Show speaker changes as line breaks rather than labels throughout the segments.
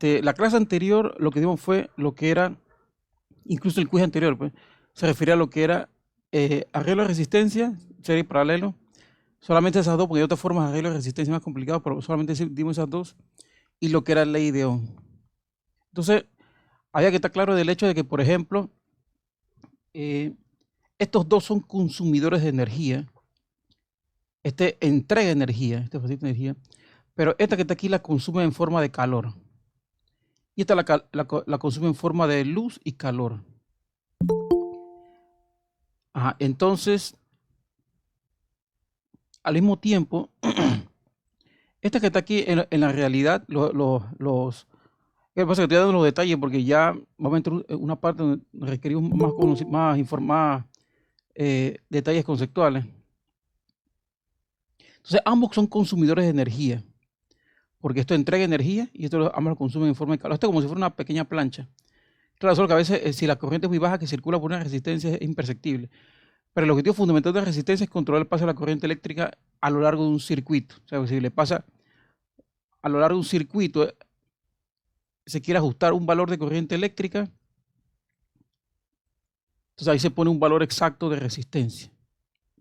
La clase anterior lo que dimos fue lo que era, incluso el quiz anterior, pues, se refería a lo que era arreglo de resistencia, serie y paralelo. Solamente esas dos, porque hay otras formas de arreglo de resistencia más complicadas, pero solamente dimos esas dos. Y lo que era ley de Ohm. Entonces, había que estar claro del hecho de que, por ejemplo, estos dos son consumidores de energía. Este entrega energía, este facilita energía, pero esta que está aquí la consume en forma de calor. Y esta la consume en forma de luz y calor. Ajá, entonces, al mismo tiempo, esta que está aquí en la realidad, ¿qué pasa? Que estoy dando los detalles porque ya vamos a entrar en una parte donde requerimos más detalles conceptuales. Entonces, ambos son consumidores de energía, porque esto entrega energía y esto ambos lo consumen en forma de calor. Esto es como si fuera una pequeña plancha. Claro, solo que a veces, si la corriente es muy baja que circula por una resistencia, es imperceptible. Pero el objetivo fundamental de la resistencia es controlar el paso de la corriente eléctrica a lo largo de un circuito. O sea, si le pasa a lo largo de un circuito, se quiere ajustar un valor de corriente eléctrica, entonces ahí se pone un valor exacto de resistencia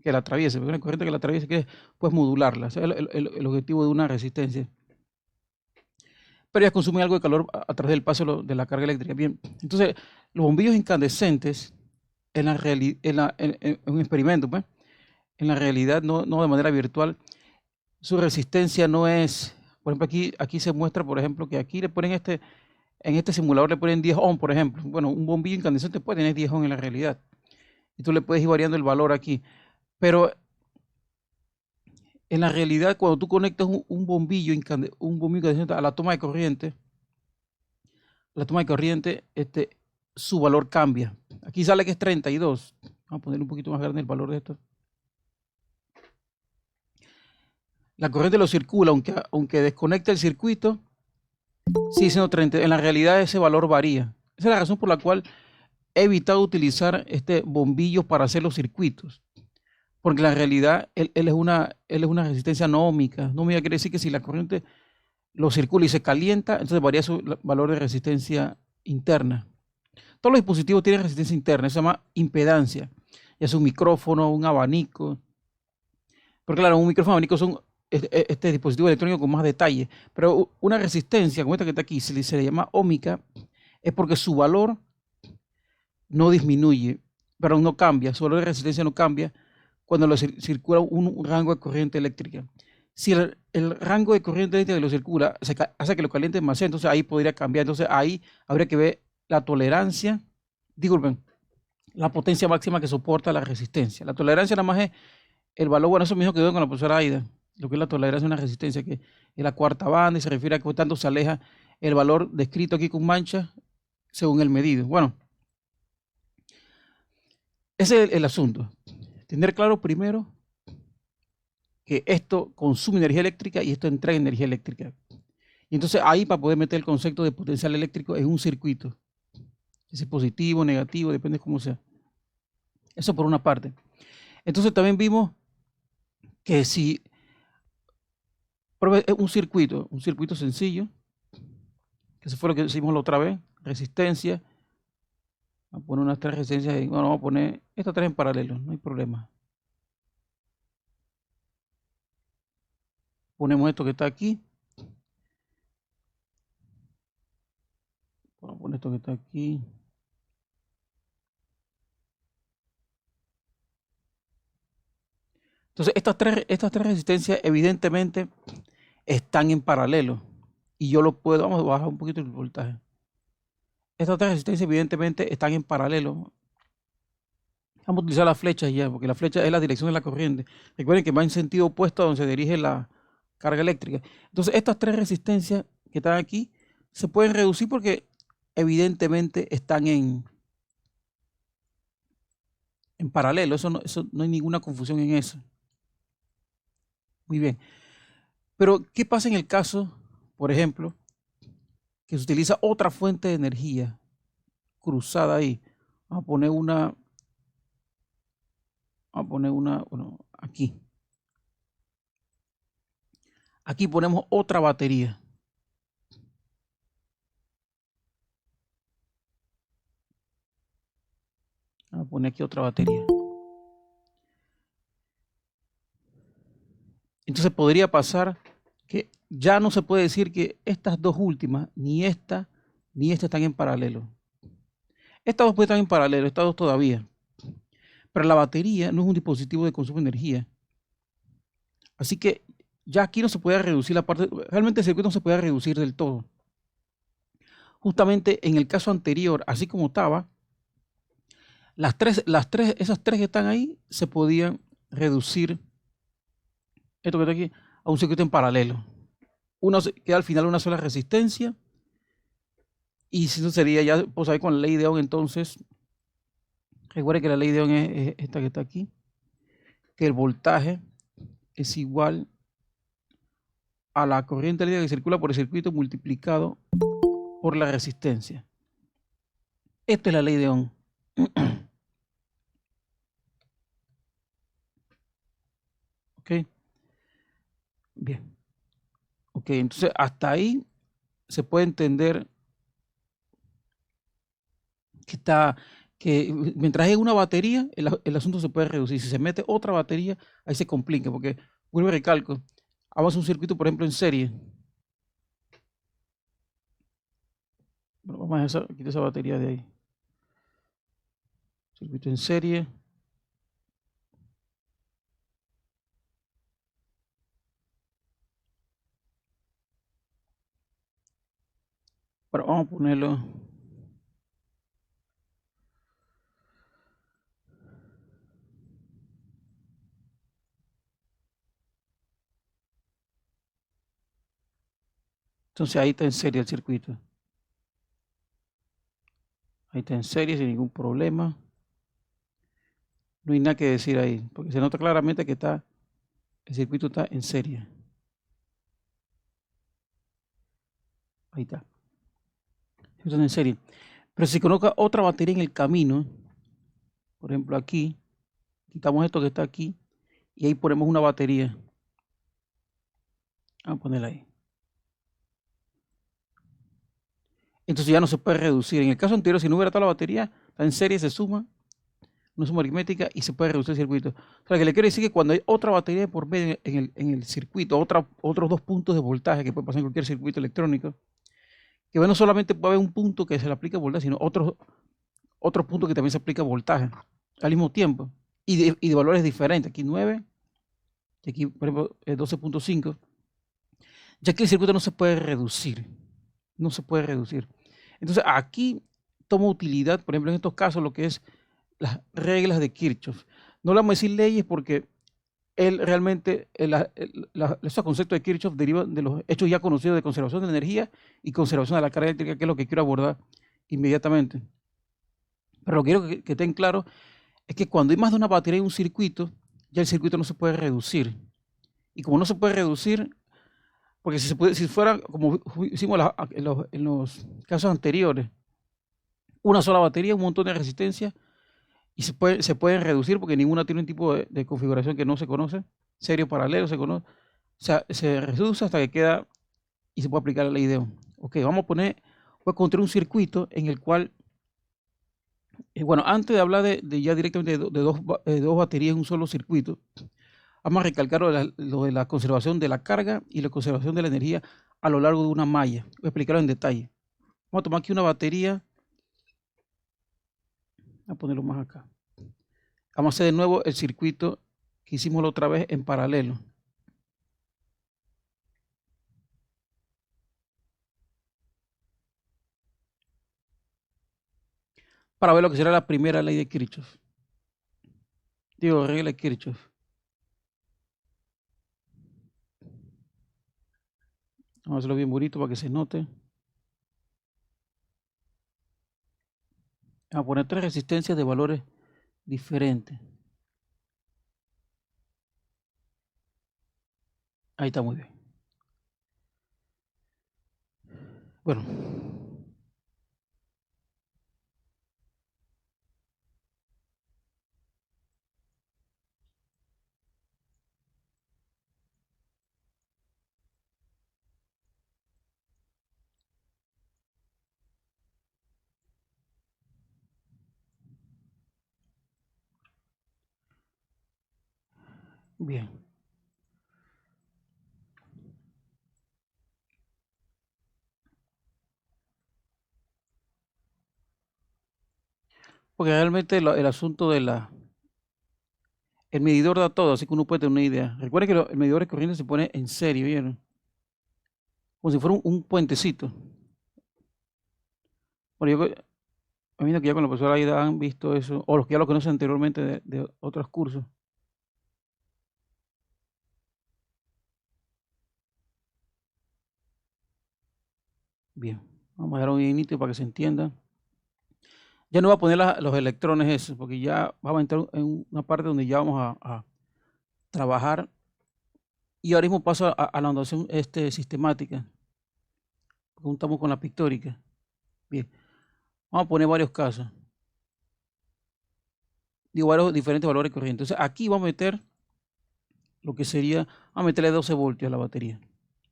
que la atraviese, porque una corriente que la atraviese, que pues modularla. Ese es el objetivo de una resistencia. Pero ya consume algo de calor a través del paso de la carga eléctrica. Bien, entonces los bombillos incandescentes en un experimento, pues, en la realidad, no de manera virtual, su resistencia no es, por ejemplo, aquí se muestra, por ejemplo, que aquí le ponen en este simulador le ponen 10 ohm, por ejemplo. Bueno, un bombillo incandescente puede tener 10 ohm en la realidad. Y tú le puedes ir variando el valor aquí. Pero en la realidad, cuando tú conectas un bombillo incandescente a la toma de corriente, su valor cambia. Aquí sale que es 32. Vamos a poner un poquito más grande el valor de esto. La corriente lo circula, aunque desconecte el circuito, sigue siendo 30. En la realidad ese valor varía. Esa es la razón por la cual he evitado utilizar bombillos para hacer los circuitos. Porque en la realidad él es una resistencia no óhmica. No óhmica quiere decir que si la corriente lo circula y se calienta, entonces varía su valor de resistencia interna. Todos los dispositivos tienen resistencia interna, eso se llama impedancia. Ya sea un micrófono, un abanico. Porque claro, un micrófono, abanico son este dispositivo electrónico con más detalle. Pero una resistencia como esta que está aquí, se le llama óhmica, es porque su valor no disminuye, pero no cambia, su valor de resistencia no cambia cuando lo circula un rango de corriente eléctrica. Si el rango de corriente eléctrica que lo circula hace que lo caliente demasiado, entonces ahí podría cambiar. Entonces ahí habría que ver la tolerancia, disculpen, la potencia máxima que soporta la resistencia. La tolerancia nada más es el valor, bueno, eso mismo que veo con la profesora Aida, lo que es la tolerancia de una resistencia, que es la cuarta banda y se refiere a que tanto se aleja el valor descrito aquí con mancha según el medido. Bueno, ese es el asunto. Tener claro primero que esto consume energía eléctrica y esto entrega energía eléctrica. Y entonces ahí para poder meter el concepto de potencial eléctrico en un circuito. Ese positivo, negativo, depende de cómo sea. Eso por una parte. Entonces también vimos que si es un circuito sencillo, que eso fue lo que hicimos la otra vez, resistencia, vamos a poner unas 3 resistencias ahí, bueno, vamos a poner estas 3 en paralelo, no hay problema. Ponemos esto que está aquí, vamos a poner esto que está aquí. Entonces estas tres resistencias evidentemente están en paralelo y yo lo puedo, vamos a bajar un poquito el voltaje. Estas tres resistencias evidentemente están en paralelo. Vamos a utilizar las flechas ya, porque la flecha es la dirección de la corriente. Recuerden que va en sentido opuesto a donde se dirige la carga eléctrica. Entonces estas tres resistencias que están aquí se pueden reducir porque evidentemente están en paralelo. Eso no hay ninguna confusión en eso. Muy bien. Pero, ¿qué pasa en el caso, por ejemplo, que se utiliza otra fuente de energía cruzada ahí? Vamos a poner una, bueno, aquí. Aquí ponemos otra batería. Vamos a poner aquí otra batería. Entonces podría pasar que ya no se puede decir que estas dos últimas, ni esta están en paralelo. Estas dos pueden estar en paralelo, estas dos todavía. Pero la batería no es un dispositivo de consumo de energía. Así que ya aquí no se puede reducir la parte, realmente el circuito no se puede reducir del todo. Justamente en el caso anterior, así como estaba, esas tres que están ahí se podían reducir, esto que está aquí, a un circuito en paralelo. Queda al final una sola resistencia. Y si eso sería ya, pues ahí con la ley de Ohm, entonces, recuerde que la ley de Ohm es esta que está aquí, que el voltaje es igual a la corriente eléctrica que circula por el circuito multiplicado por la resistencia. Esta es la ley de Ohm. ¿Ok? Bien. Ok, entonces hasta ahí se puede entender que mientras hay una batería, el asunto se puede reducir. Si se mete otra batería, ahí se complica, porque, vuelvo y recalco, vamos a un circuito, por ejemplo, en serie. Bueno, vamos a quitar esa batería de ahí. Circuito en serie. Bueno, vamos a ponerlo. Entonces ahí está en serie el circuito. Ahí está en serie sin ningún problema. No hay nada que decir ahí, porque se nota claramente que el circuito está en serie. Ahí está. Está en serie. Pero si coloca otra batería en el camino, por ejemplo aquí, quitamos esto que está aquí y ahí ponemos una batería. Vamos a ponerla ahí. Entonces ya no se puede reducir. En el caso anterior, si no hubiera toda la batería, está en serie, se suma, una suma aritmética y se puede reducir el circuito. O sea, que le quiero decir que cuando hay otra batería por medio en el circuito, otros dos puntos de voltaje que puede pasar en cualquier circuito electrónico, que no solamente puede haber un punto que se le aplica voltaje, sino otro punto que también se aplica voltaje al mismo tiempo y de valores diferentes. Aquí 9, y aquí, por ejemplo, 12.5. Ya que el circuito no se puede reducir. No se puede reducir. Entonces, aquí toma utilidad, por ejemplo, en estos casos, lo que es las reglas de Kirchhoff. No le vamos a decir leyes porque él realmente, esos conceptos de Kirchhoff derivan de los hechos ya conocidos de conservación de la energía y conservación de la carga eléctrica, que es lo que quiero abordar inmediatamente. Pero lo que quiero que estén claros es que cuando hay más de una batería en un circuito, ya el circuito no se puede reducir. Y como no se puede reducir, porque si fuera como hicimos en los casos anteriores, una sola batería, un montón de resistencia, y se pueden reducir porque ninguna tiene un tipo de configuración que no se conoce, serio paralelo se conoce, o sea, se reduce hasta que queda y se puede aplicar la ley de Ohm. Ok, voy a encontrar un circuito en el cual, bueno, antes de hablar de ya directamente de dos baterías en un solo circuito, vamos a recalcar lo de la conservación de la carga y la conservación de la energía a lo largo de una malla. Voy a explicarlo en detalle. Vamos a tomar aquí una batería, voy a ponerlo más acá. Vamos a hacer de nuevo el circuito que hicimos la otra vez en paralelo. Para ver lo que será la primera ley de Kirchhoff. Digo, regla de Kirchhoff. Vamos a hacerlo bien bonito para que se note. Vamos a poner tres resistencias de valores diferentes. Ahí está muy bien. Bueno. Bien. Porque realmente el asunto de el medidor da todo, así que uno puede tener una idea. Recuerden que el medidor de corriente se pone en serio, ¿vieron? Como si fuera un puentecito. Bueno, yo me imagino que ya con la profesora Aida han visto eso, o los que ya lo conocen anteriormente de otros cursos. Bien, vamos a dar un inicio para que se entienda. Ya no voy a poner los electrones esos, porque ya vamos a entrar en una parte donde ya vamos a trabajar. Y ahora mismo paso a la notación sistemática, porque estamos con la pictórica. Bien, vamos a poner varios casos. Digo, varios diferentes valores de corriente. Entonces aquí vamos a meter lo que sería, vamos a meterle 12 voltios a la batería.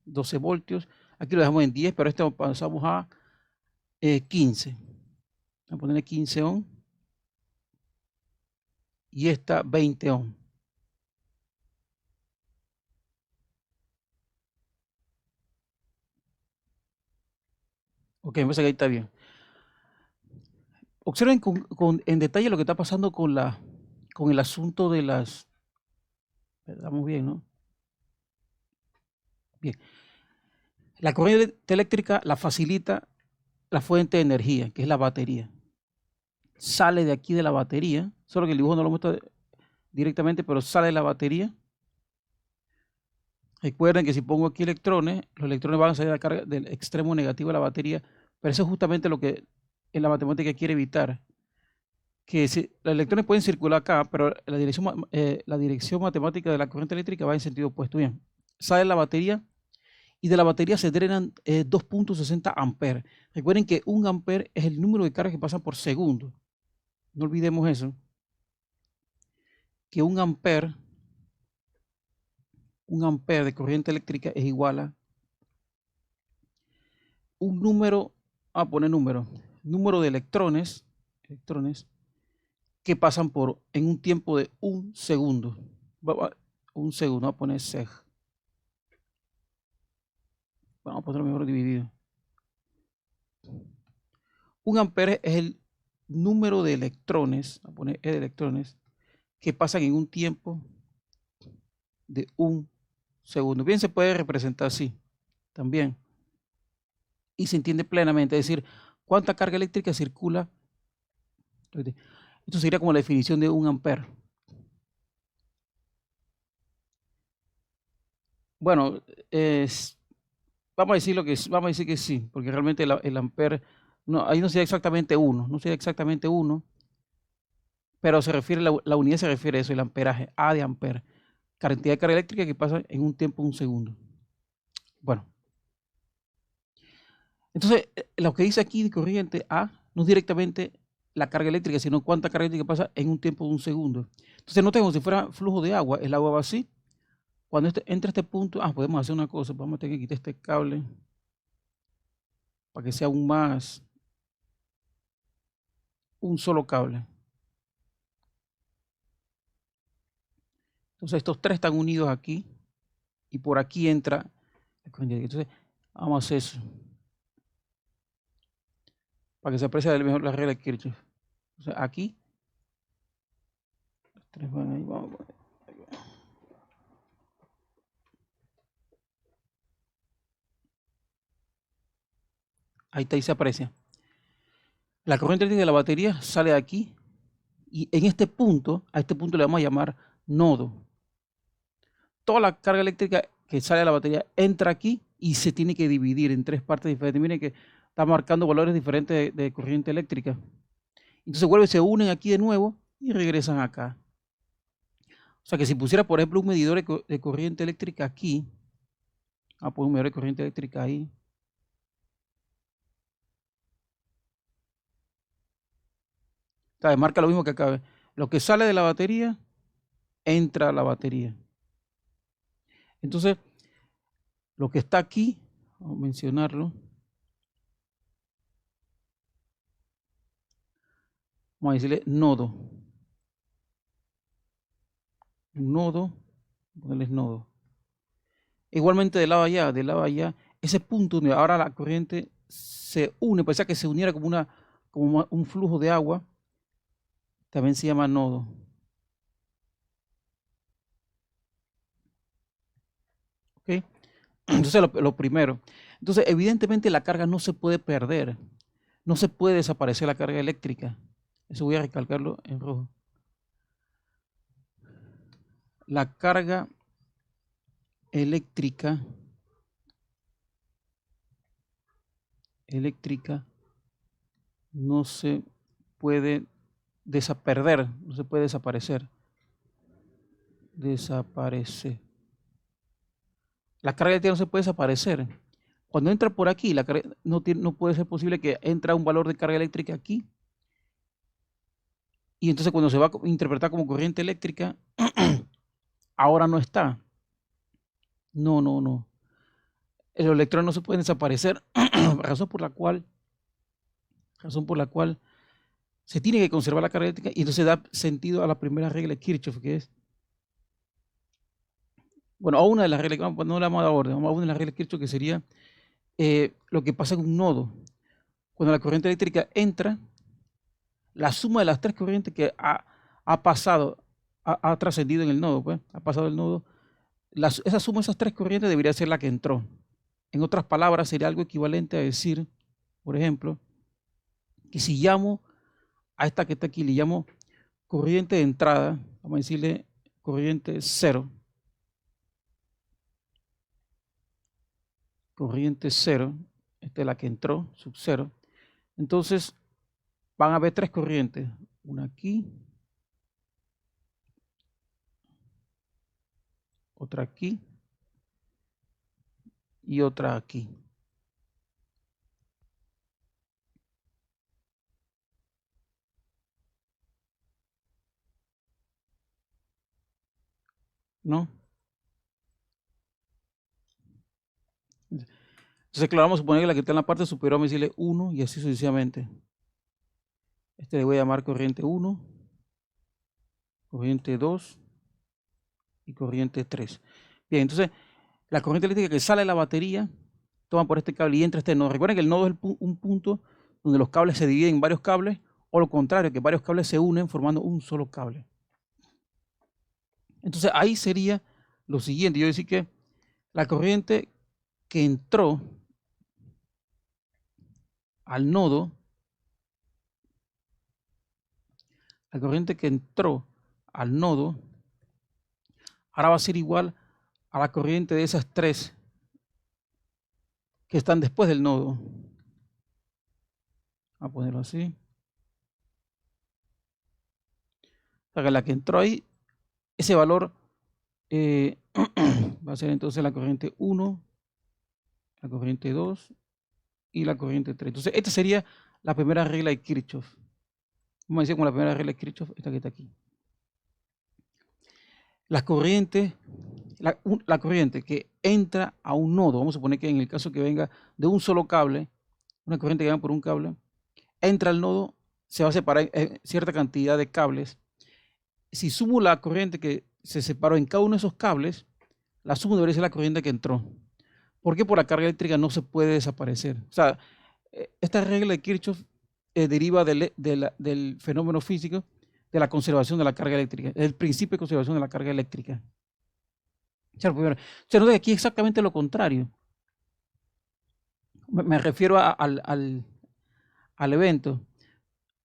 12 voltios, aquí lo dejamos en 10, pero este pasamos a 15. Vamos a ponerle 15 ohm y esta 20 ohm. Ok, me parece que ahí está bien. Observen en detalle lo que está pasando con el asunto de las... Estamos bien, ¿no? Bien. La corriente eléctrica la facilita la fuente de energía, que es la batería. Sale de aquí de la batería, solo que el dibujo no lo muestra directamente, pero sale de la batería. Recuerden que si pongo aquí electrones, los electrones van a salir a la carga del extremo negativo de la batería, pero eso es justamente lo que en la matemática quiere evitar, que los electrones pueden circular acá, pero la dirección matemática de la corriente eléctrica va en sentido opuesto. Bien, sale la batería y de la batería se drenan 2.60 amperes. Recuerden que un ampere es el número de cargas que pasan por segundo. No olvidemos eso, que un ampere de corriente eléctrica es igual a un número, a poner número de electrones que pasan en un tiempo de un segundo. Un segundo, vamos a poner seg. Vamos a ponerlo mejor dividido. Un ampere es el número de electrones, vamos a poner E de electrones, que pasan en un tiempo de un segundo. Bien, se puede representar así también. Y se entiende plenamente, es decir, cuánta carga eléctrica circula. Esto sería como la definición de un ampere. Bueno, vamos a decir que sí, porque realmente el ampere, no, ahí no sería exactamente uno, no sería exactamente uno, pero se refiere, la unidad se refiere a eso, el amperaje, A de ampere, cantidad de carga eléctrica que pasa en un tiempo de un segundo. Bueno, entonces lo que dice aquí de corriente A no es directamente la carga eléctrica, sino cuánta carga eléctrica pasa en un tiempo de un segundo. Entonces no tengo si fuera flujo de agua, el agua va así. Cuando entra este punto, podemos hacer una cosa, vamos a tener que quitar este cable para que sea aún más un solo cable. Entonces estos tres están unidos aquí y por aquí entra la corriente. Entonces vamos a hacer eso para que se aprecie mejor la regla de Kirchhoff. Entonces aquí, los tres van ahí, vamos a poner. Ahí está, ahí se aprecia. La corriente eléctrica de la batería sale de aquí y en este punto, a este punto le vamos a llamar nodo. Toda la carga eléctrica que sale de la batería entra aquí y se tiene que dividir en tres partes diferentes. Miren que está marcando valores diferentes de corriente eléctrica. Entonces vuelven, se unen aquí de nuevo y regresan acá. O sea que si pusiera, por ejemplo, un medidor de corriente eléctrica aquí, poner un medidor de corriente eléctrica ahí. Marca lo mismo que acá. Lo que sale de la batería, entra a la batería. Entonces, lo que está aquí, vamos a mencionarlo. Vamos a decirle nodo. Un nodo ponerles nodo. Igualmente del lado allá, ese punto donde ahora la corriente se une, parecía que se uniera como un flujo de agua, también se llama nodo. ¿Ok? Entonces lo primero. Entonces, evidentemente la carga no se puede perder, no se puede desaparecer la carga eléctrica. Eso voy a recalcarlo en rojo. La carga eléctrica no se puede perder, no se puede desaparecer. La carga eléctrica no se puede desaparecer. Cuando entra por aquí, no puede ser posible que entre un valor de carga eléctrica aquí. Y entonces cuando se va a interpretar como corriente eléctrica, ahora no está. No. Los electrones no se pueden desaparecer, razón por la cual se tiene que conservar la carga eléctrica, y entonces da sentido a la primera regla de Kirchhoff, que es, bueno, a una de las reglas, no la vamos a dar orden, vamos a una de las reglas de Kirchhoff, que sería lo que pasa en un nodo. Cuando la corriente eléctrica entra, la suma de las tres corrientes que ha pasado, ha trascendido en el nodo, pues, ha pasado el nodo, esa suma de esas tres corrientes debería ser la que entró. En otras palabras, sería algo equivalente a decir, por ejemplo, que si llamo a esta que está aquí, le llamo corriente de entrada, vamos a decirle corriente 0. Corriente 0, esta es la que entró, sub 0. Entonces, van a haber tres corrientes, una aquí, otra aquí y otra aquí. ¿No? Entonces, claro, vamos a suponer que la que está en la parte superior, vamos a decirle 1 y así sucesivamente. Este le voy a llamar corriente 1, corriente 2 y corriente 3. Bien, entonces, la corriente eléctrica que sale de la batería toma por este cable y entra a este nodo. Recuerden que el nodo es un punto donde los cables se dividen en varios cables, o lo contrario, que varios cables se unen formando un solo cable. Entonces ahí sería lo siguiente, yo decir que la corriente que entró al nodo, ahora va a ser igual a la corriente de esas tres que están después del nodo. Vamos a ponerlo así. O sea que la que entró ahí, ese valor va a ser entonces la corriente 1, la corriente 2 y la corriente 3. Entonces esta sería la primera regla de Kirchhoff. Vamos a decir como la primera regla de Kirchhoff, esta que está aquí. La corriente que entra a un nodo, vamos a suponer que en el caso que venga de un solo cable, una corriente que va por un cable, entra al nodo, se va a separar cierta cantidad de cables. Si sumo la corriente que se separó en cada uno de esos cables, la suma debería ser la corriente que entró. ¿Por qué? Por la carga eléctrica no se puede desaparecer. O sea, esta regla de Kirchhoff deriva del fenómeno físico de la conservación de la carga eléctrica, el principio de conservación de la carga eléctrica. Se nota aquí exactamente lo contrario. Me refiero al evento,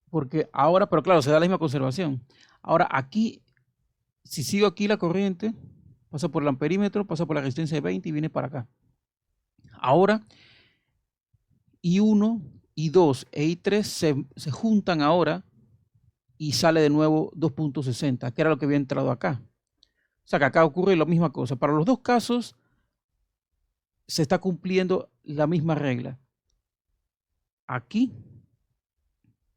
porque ahora, pero claro, se da la misma conservación. Ahora aquí, si sigo aquí la corriente, pasa por el amperímetro, pasa por la resistencia de 20 y viene para acá. Ahora, I1, I2 e I3 se juntan ahora y sale de nuevo 2.60, que era lo que había entrado acá. O sea que acá ocurre la misma cosa. Para los dos casos se está cumpliendo la misma regla. Aquí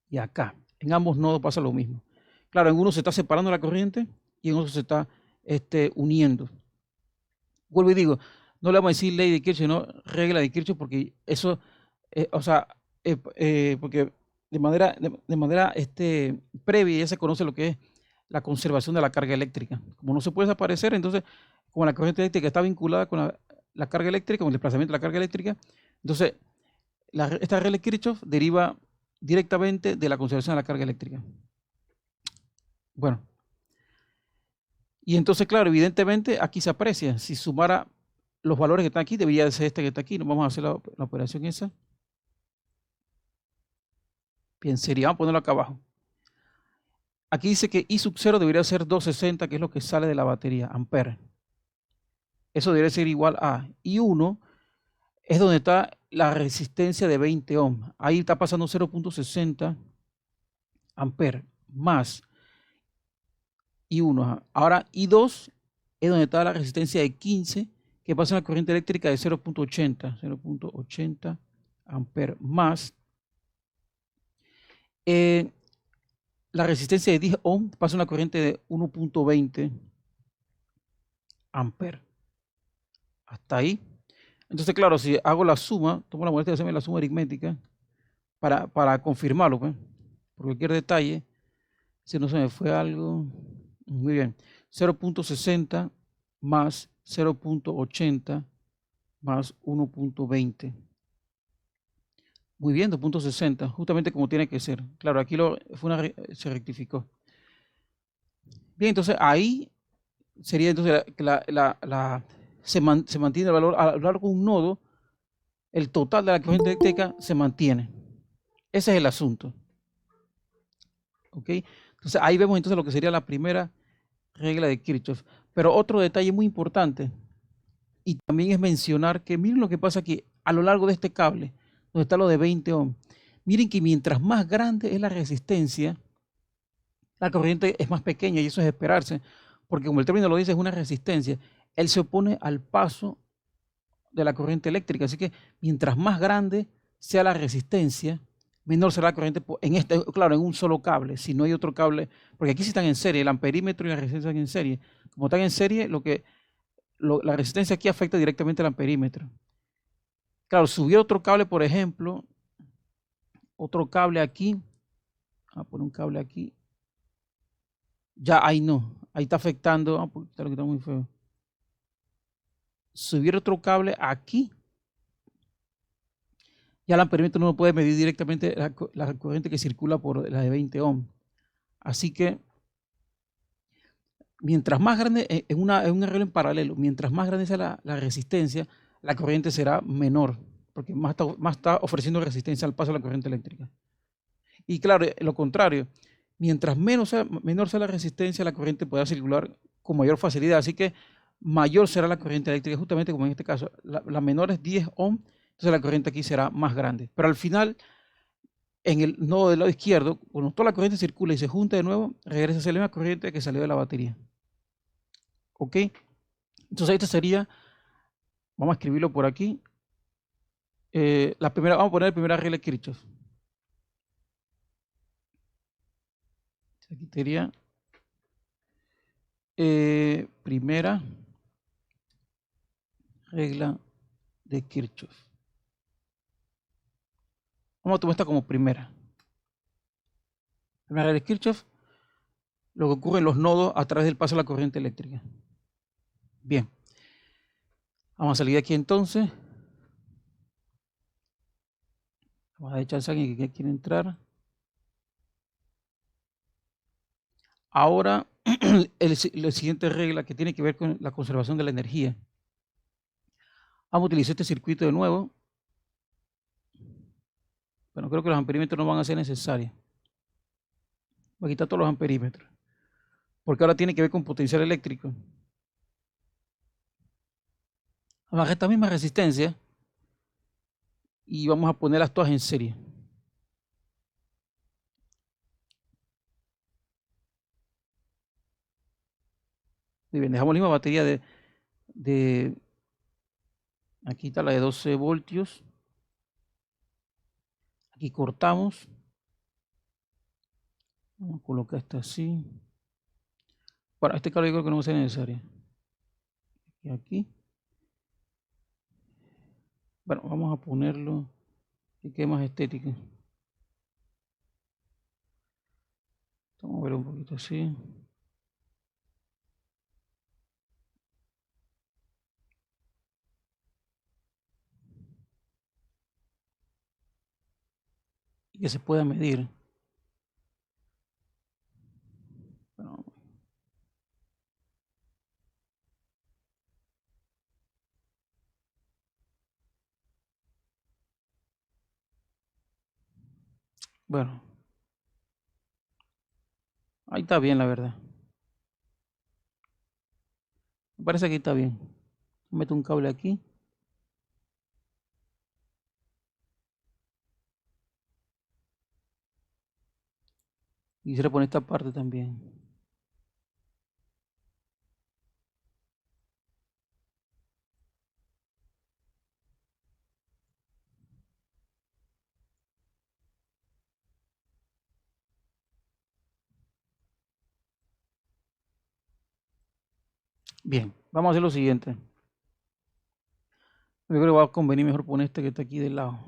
y acá. En ambos nodos pasa lo mismo. Claro, en uno se está separando la corriente y en otro se está uniendo. Vuelvo y digo, no le vamos a decir ley de Kirchhoff, sino regla de Kirchhoff, porque eso, porque de manera previa ya se conoce lo que es la conservación de la carga eléctrica. Como no se puede desaparecer, entonces como la corriente eléctrica está vinculada con la carga eléctrica, con el desplazamiento de la carga eléctrica, entonces esta regla de Kirchhoff deriva directamente de la conservación de la carga eléctrica. Bueno, y entonces, claro, evidentemente aquí se aprecia. Si sumara los valores que están aquí, debería de ser este que está aquí. Vamos a hacer la operación esa. Bien, sería, vamos a ponerlo acá abajo. Aquí dice que I sub 0 debería ser 260, que es lo que sale de la batería, amperes. Eso debería ser igual a I1, es donde está la resistencia de 20 ohms. Ahí está pasando 0.60 amperes más I1. Ahora I2 es donde está la resistencia de 15, que pasa en la corriente eléctrica de 0.80 amperes más la resistencia de 10 ohms, pasa una corriente de 1.20 amperes. Hasta ahí. Entonces, claro, si hago la suma, tomo la molestia de hacerme la suma aritmética para confirmarlo, pues, por cualquier detalle, si no se me fue algo. Muy bien. 0.60 más 0.80 más 1.20. Muy bien, 2.60, justamente como tiene que ser. Claro, aquí se rectificó. Bien, entonces ahí sería entonces se mantiene el valor a lo largo de un nodo, el total de la corriente eléctrica se mantiene. Ese es el asunto. ¿Ok? Entonces ahí vemos entonces lo que sería la primera regla de Kirchhoff. Pero otro detalle muy importante, y también es mencionar que miren lo que pasa aquí, a lo largo de este cable, donde está lo de 20 ohms, miren que mientras más grande es la resistencia, la corriente es más pequeña, y eso es de esperarse, porque como el término lo dice, es una resistencia. Él se opone al paso de la corriente eléctrica, así que mientras más grande sea la resistencia, menor será la corriente claro, en un solo cable. Si no hay otro cable, porque aquí sí están en serie, el amperímetro y la resistencia están en serie. Como están en serie, la resistencia aquí afecta directamente al amperímetro. Claro, si hubiera otro cable, por ejemplo, otro cable aquí, vamos a poner un cable aquí, ya ahí no, ahí está afectando, porque está muy feo. Si hubiera otro cable aquí, ya el amperímetro no puede medir directamente la corriente que circula por la de 20 ohms. Así que, mientras más grande, en un arreglo en paralelo, mientras más grande sea la resistencia, la corriente será menor, porque más está ofreciendo resistencia al paso de la corriente eléctrica. Y claro, lo contrario, mientras menor sea la resistencia, la corriente podrá circular con mayor facilidad. Así que mayor será la corriente eléctrica, justamente como en este caso. La menor es 10 ohms, entonces la corriente aquí será más grande. Pero al final, en el nodo del lado izquierdo, cuando toda la corriente circula y se junta de nuevo, regresa a ser la misma corriente que salió de la batería. ¿Ok? Entonces este sería, vamos a escribirlo por aquí, vamos a poner la primera regla de Kirchhoff. Aquí sería primera regla de Kirchhoff. Vamos a tomar esta como primera. Primera regla de Kirchhoff, lo que ocurre en los nodos a través del paso de la corriente eléctrica. Bien. Vamos a salir de aquí entonces. Vamos a echar a alguien que quiere entrar. Ahora, la siguiente regla que tiene que ver con la conservación de la energía. Vamos a utilizar este circuito de nuevo. Bueno, creo que los amperímetros no van a ser necesarios. Voy a quitar todos los amperímetros. Porque ahora tiene que ver con potencial eléctrico. Vamos a bajar esta misma resistencia y vamos a ponerlas todas en serie. Muy bien, dejamos la misma batería aquí está la de 12 voltios. Aquí cortamos. Vamos a colocar esta así. Bueno, este cable yo creo que no va a ser necesario. Y aquí. Bueno, vamos a ponerlo que quede más estético. Vamos a ver un poquito así. que se pueda medir. Bueno, bueno, ahí está bien, la verdad. Me parece que ahí está bien. Meto un cable aquí. Y se le pone esta parte también. Bien, vamos a hacer lo siguiente. Yo creo que va a convenir mejor poner este que está aquí del lado.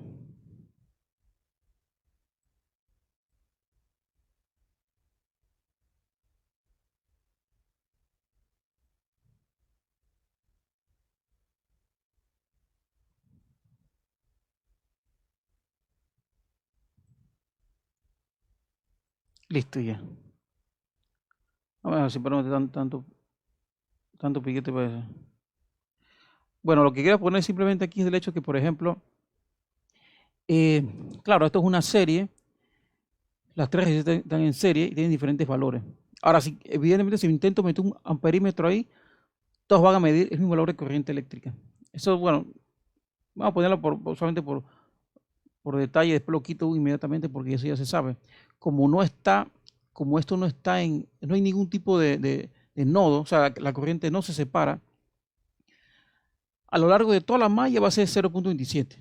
Listo ya. Vamos a ver si para no meter tanto piquete para eso. Bueno, lo que quiero poner simplemente aquí es el hecho que, por ejemplo, eh, claro, esto es una serie. Las tres están en serie y tienen diferentes valores. Ahora, evidentemente, si intento meter un amperímetro ahí, todos van a medir el mismo valor de corriente eléctrica. Eso, bueno, vamos a ponerlo solamente por detalle, después lo quito inmediatamente porque eso ya se sabe. Como no está, como esto no está no hay ningún tipo de nodo, o sea, la corriente no se separa, a lo largo de toda la malla va a ser 0.27.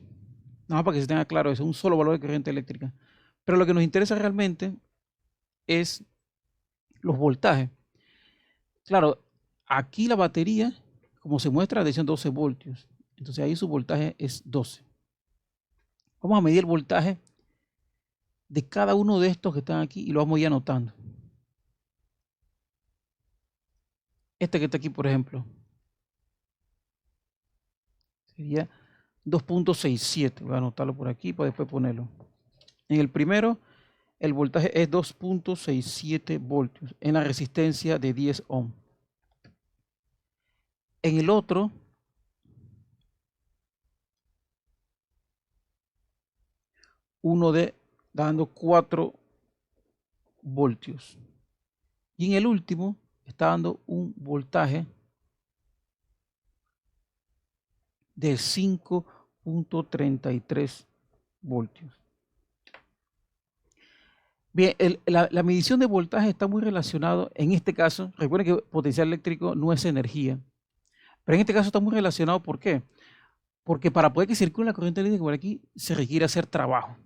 Nada más para que se tenga claro eso, un solo valor de corriente eléctrica. Pero lo que nos interesa realmente es los voltajes. Claro, aquí la batería, como se muestra, decían 12 voltios. Entonces ahí su voltaje es 12. Vamos a medir el voltaje de cada uno de estos que están aquí y lo vamos a ir anotando. Este que está aquí, por ejemplo, sería 2.67. Voy a anotarlo por aquí para después ponerlo. En el primero, el voltaje es 2.67 voltios en la resistencia de 10 ohm. En el otro, uno de dando 4 voltios. Y en el último, está dando un voltaje de 5.33 voltios. Bien, la medición de voltaje está muy relacionado, en este caso, recuerden que potencial eléctrico no es energía, pero en este caso está muy relacionado, ¿por qué? Porque para poder que circule la corriente eléctrica por aquí se requiere hacer trabajo.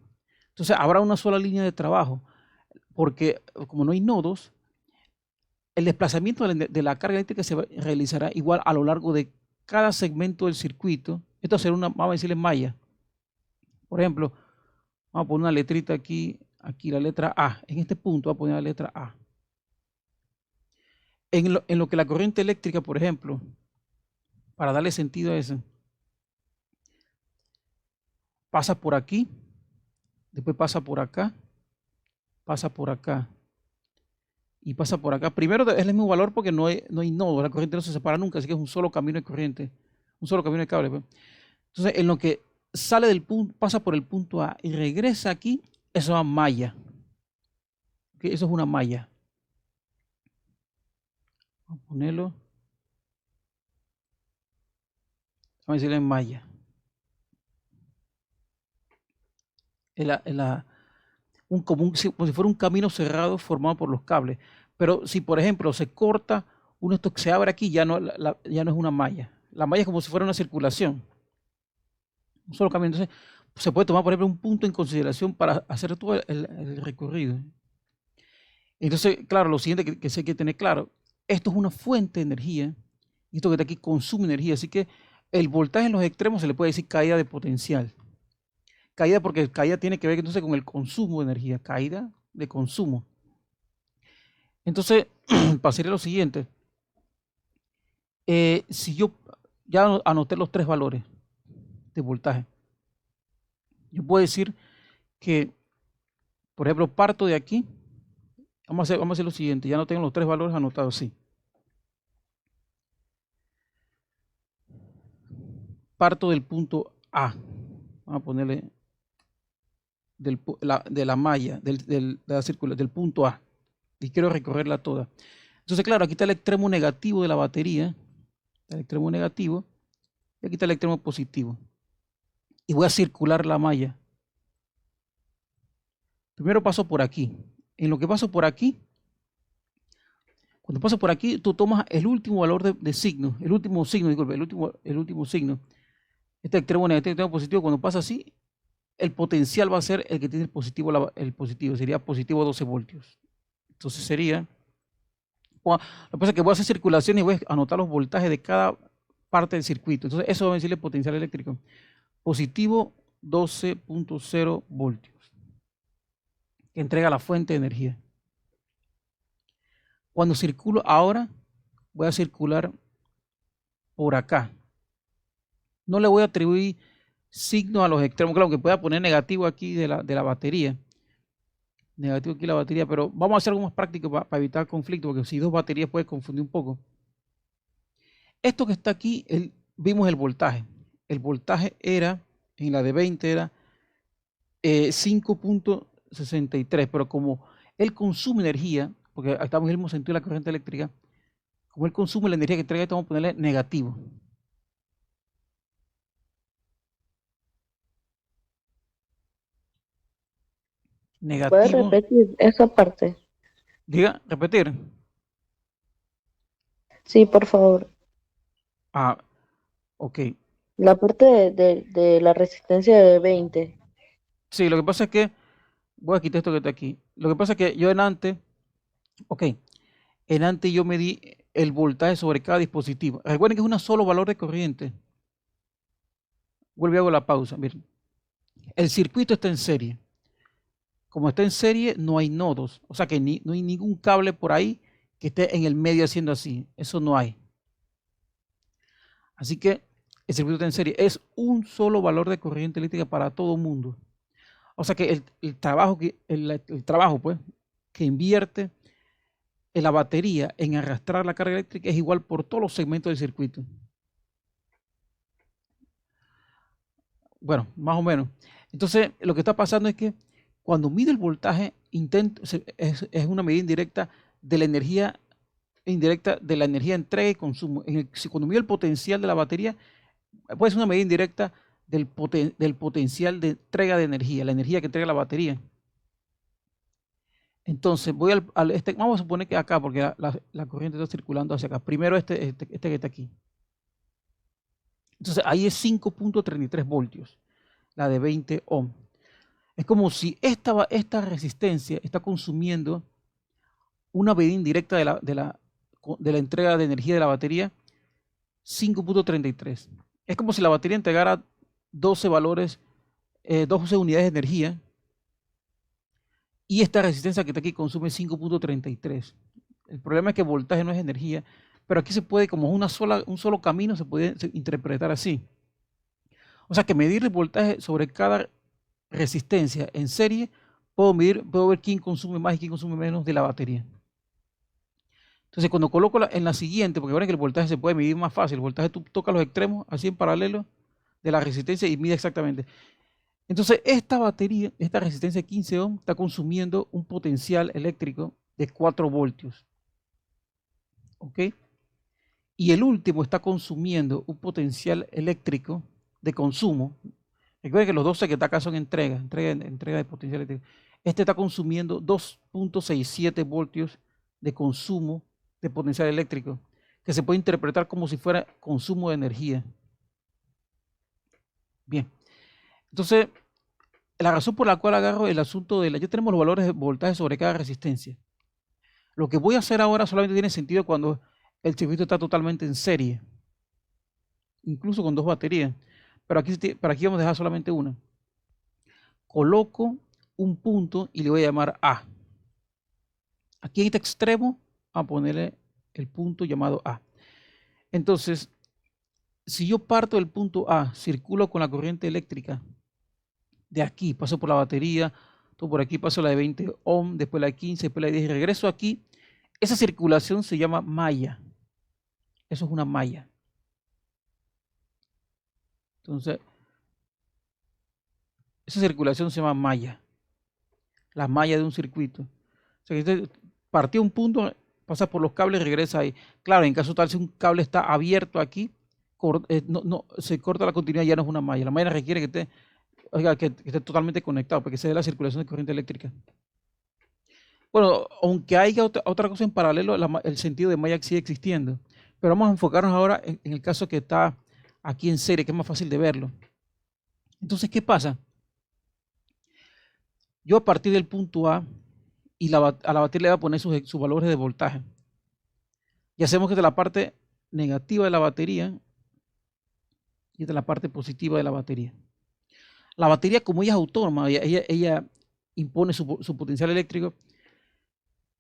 Entonces habrá una sola línea de trabajo, porque como no hay nodos, el desplazamiento de la carga eléctrica se realizará igual a lo largo de cada segmento del circuito. Esto será vamos a decirle malla. Por ejemplo, vamos a poner una letrita aquí, la letra A. En este punto voy a poner la letra A. En lo que la corriente eléctrica, por ejemplo, para darle sentido a eso, pasa por aquí, después pasa por acá y pasa por acá. Primero es el mismo valor porque no hay nodo, la corriente no se separa nunca, así que es un solo camino de corriente, un solo camino de cable. Pues. Entonces, en lo que sale del punto, pasa por el punto A y regresa aquí, eso se llama malla. ¿Okay? Eso es una malla. Vamos a ponerlo. Vamos a decirle malla. Como si fuera un camino cerrado formado por los cables. Pero si, por ejemplo, se corta, esto se abre aquí, ya no es una malla. La malla es como si fuera una circulación. Un solo camino. Entonces, se puede tomar, por ejemplo, un punto en consideración para hacer todo el recorrido. Entonces, claro, lo siguiente que hay que tener claro, esto es una fuente de energía, y esto que está aquí consume energía, así que el voltaje en los extremos se le puede decir caída de potencial. Caída porque caída tiene que ver entonces con el consumo de energía, caída de consumo. Entonces, pasaría lo siguiente. Si yo ya anoté los tres valores de voltaje, yo puedo decir que Por ejemplo, parto de aquí. Vamos a hacer lo siguiente. Ya no tengo los tres valores anotados, sí. Parto del punto A. Vamos a ponerle de la malla, de la circulación, del punto A. Y quiero recorrerla toda. Entonces, claro, aquí está el extremo negativo de la batería. El extremo negativo. Y aquí está el extremo positivo. Y voy a circular la malla. Primero paso por aquí. En lo que paso por aquí, cuando paso por aquí, tú tomas el último valor de signo, el último signo, disculpe, el último signo. Este extremo negativo, extremo positivo, cuando pasa así, el potencial va a ser el que tiene el positivo, sería positivo 12 voltios. Entonces sería, lo que pasa es que voy a hacer circulación y voy a anotar los voltajes de cada parte del circuito. Entonces eso va a decirle potencial eléctrico. Positivo 12.0 voltios, que entrega la fuente de energía. Cuando circulo ahora, voy a circular por acá. No le voy a atribuir signo a los extremos, claro que pueda poner negativo aquí de la batería. Negativo aquí la batería, pero vamos a hacer algo más práctico para evitar conflicto, porque si dos baterías puede confundir un poco. Esto que está aquí, vimos el voltaje. El voltaje era, en la de 20 era 5.63, pero como él consume energía, porque estamos en el mismo sentido de la corriente eléctrica, como él consume la energía que entrega, vamos a ponerle negativo.
¿Puedes
Negativo.
repetir esa parte?
Diga, repetir.
Sí, por favor.
Ah, ok.
La parte de la resistencia de 20.
Sí, lo que pasa es que, voy a quitar esto que está aquí. Lo que pasa es que yo en antes, ok, en antes yo medí el voltaje sobre cada dispositivo. Recuerden que es un solo valor de corriente. Vuelvo y hago la pausa. Miren, el circuito está en serie. Como está en serie, no hay nodos. O sea que no hay ningún cable por ahí que esté en el medio haciendo así. Eso no hay. Así que el circuito está en serie. Es un solo valor de corriente eléctrica para todo el mundo. O sea que el trabajo pues, que invierte en la batería en arrastrar la carga eléctrica es igual por todos los segmentos del circuito. Bueno, más o menos. Entonces, lo que está pasando es que cuando mide el voltaje, es una medida indirecta de la energía entrega y consumo. Cuando mide el potencial de la batería, puede ser una medida indirecta del potencial de entrega de energía, la energía que entrega la batería. Entonces, voy vamos a suponer que acá, porque la corriente está circulando hacia acá. Primero este que está aquí. Entonces, ahí es 5.33 voltios, la de 20 ohms. Es como si esta resistencia está consumiendo una medida indirecta de la entrega de energía de la batería, 5.33. Es como si la batería entregara 12 valores, 12 unidades de energía, y esta resistencia que está aquí consume 5.33. El problema es que el voltaje no es energía, pero aquí se puede, como un solo camino, se puede interpretar así. O sea que medir el voltaje sobre cada resistencia en serie, puedo ver quién consume más y quién consume menos de la batería. Entonces, cuando coloco en la siguiente, porque ahora que el voltaje se puede medir más fácil, el voltaje tú tocas los extremos así en paralelo de la resistencia y mide exactamente. Entonces, esta batería, esta resistencia de 15 ohms, está consumiendo un potencial eléctrico de 4 voltios. ¿Ok? Y el último está consumiendo un potencial eléctrico de consumo. Recuerden que los 12 que está acá son entrega de potencial eléctrico. Este está consumiendo 2.67 voltios de consumo de potencial eléctrico, que se puede interpretar como si fuera consumo de energía. Bien, entonces, la razón por la cual agarro el asunto ya tenemos los valores de voltaje sobre cada resistencia. Lo que voy a hacer ahora solamente tiene sentido cuando el circuito está totalmente en serie, incluso con dos baterías. Pero aquí vamos a dejar solamente una. Coloco un punto y le voy a llamar A. Aquí en este extremo, a ponerle el punto llamado A. Entonces, si yo parto del punto A, circulo con la corriente eléctrica de aquí, paso por la batería, Entonces por aquí paso la de 20 ohm, después la de 15, después la de 10 y regreso aquí. Esa circulación se llama malla. Eso es una malla. Entonces, esa circulación se llama malla. La malla de un circuito. O sea, que partió un punto, pasa por los cables y regresa ahí. Claro, en caso tal, si un cable está abierto aquí, se corta la continuidad, ya no es una malla. La malla requiere que esté totalmente conectado para que se dé la circulación de corriente eléctrica. Bueno, aunque haya otra cosa en paralelo, el sentido de malla sigue existiendo. Pero vamos a enfocarnos ahora en el caso que está aquí en serie, que es más fácil de verlo. Entonces, ¿qué pasa? Yo a partir del punto A y a la batería le voy a poner sus valores de voltaje. Y hacemos que de la parte negativa de la batería y de la parte positiva de la batería. La batería, como ella es autónoma, ella impone su potencial eléctrico.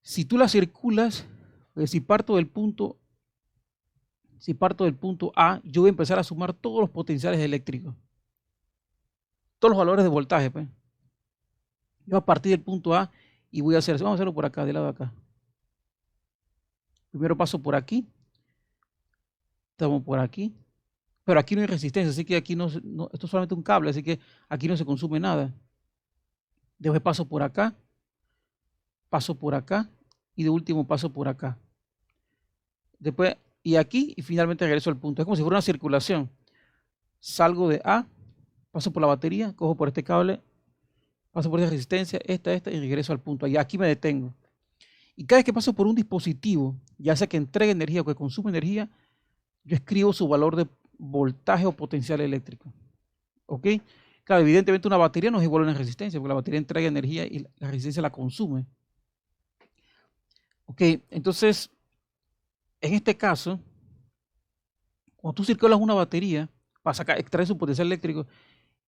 Si tú la circulas, si parto del punto A, yo voy a empezar a sumar todos los potenciales eléctricos, todos los valores de voltaje, pues. Yo a partir del punto A y voy a hacer eso. Vamos a hacerlo por acá, del lado de acá. Primero paso por aquí. Estamos por aquí. Pero aquí no hay resistencia, así que aquí esto es solamente un cable, así que aquí no se consume nada. Después paso por acá y de último paso por acá. Después, y aquí, y finalmente regreso al punto. Es como si fuera una circulación. Salgo de A, paso por la batería, cojo por este cable, paso por esta resistencia, esta, y regreso al punto. Y aquí me detengo. Y cada vez que paso por un dispositivo, ya sea que entregue energía o que consume energía, yo escribo su valor de voltaje o potencial eléctrico. ¿Ok? Claro, evidentemente una batería no es igual a una resistencia, porque la batería entrega energía y la resistencia la consume. Ok, entonces, en este caso, cuando tú circulas una batería, para extraer su potencial eléctrico,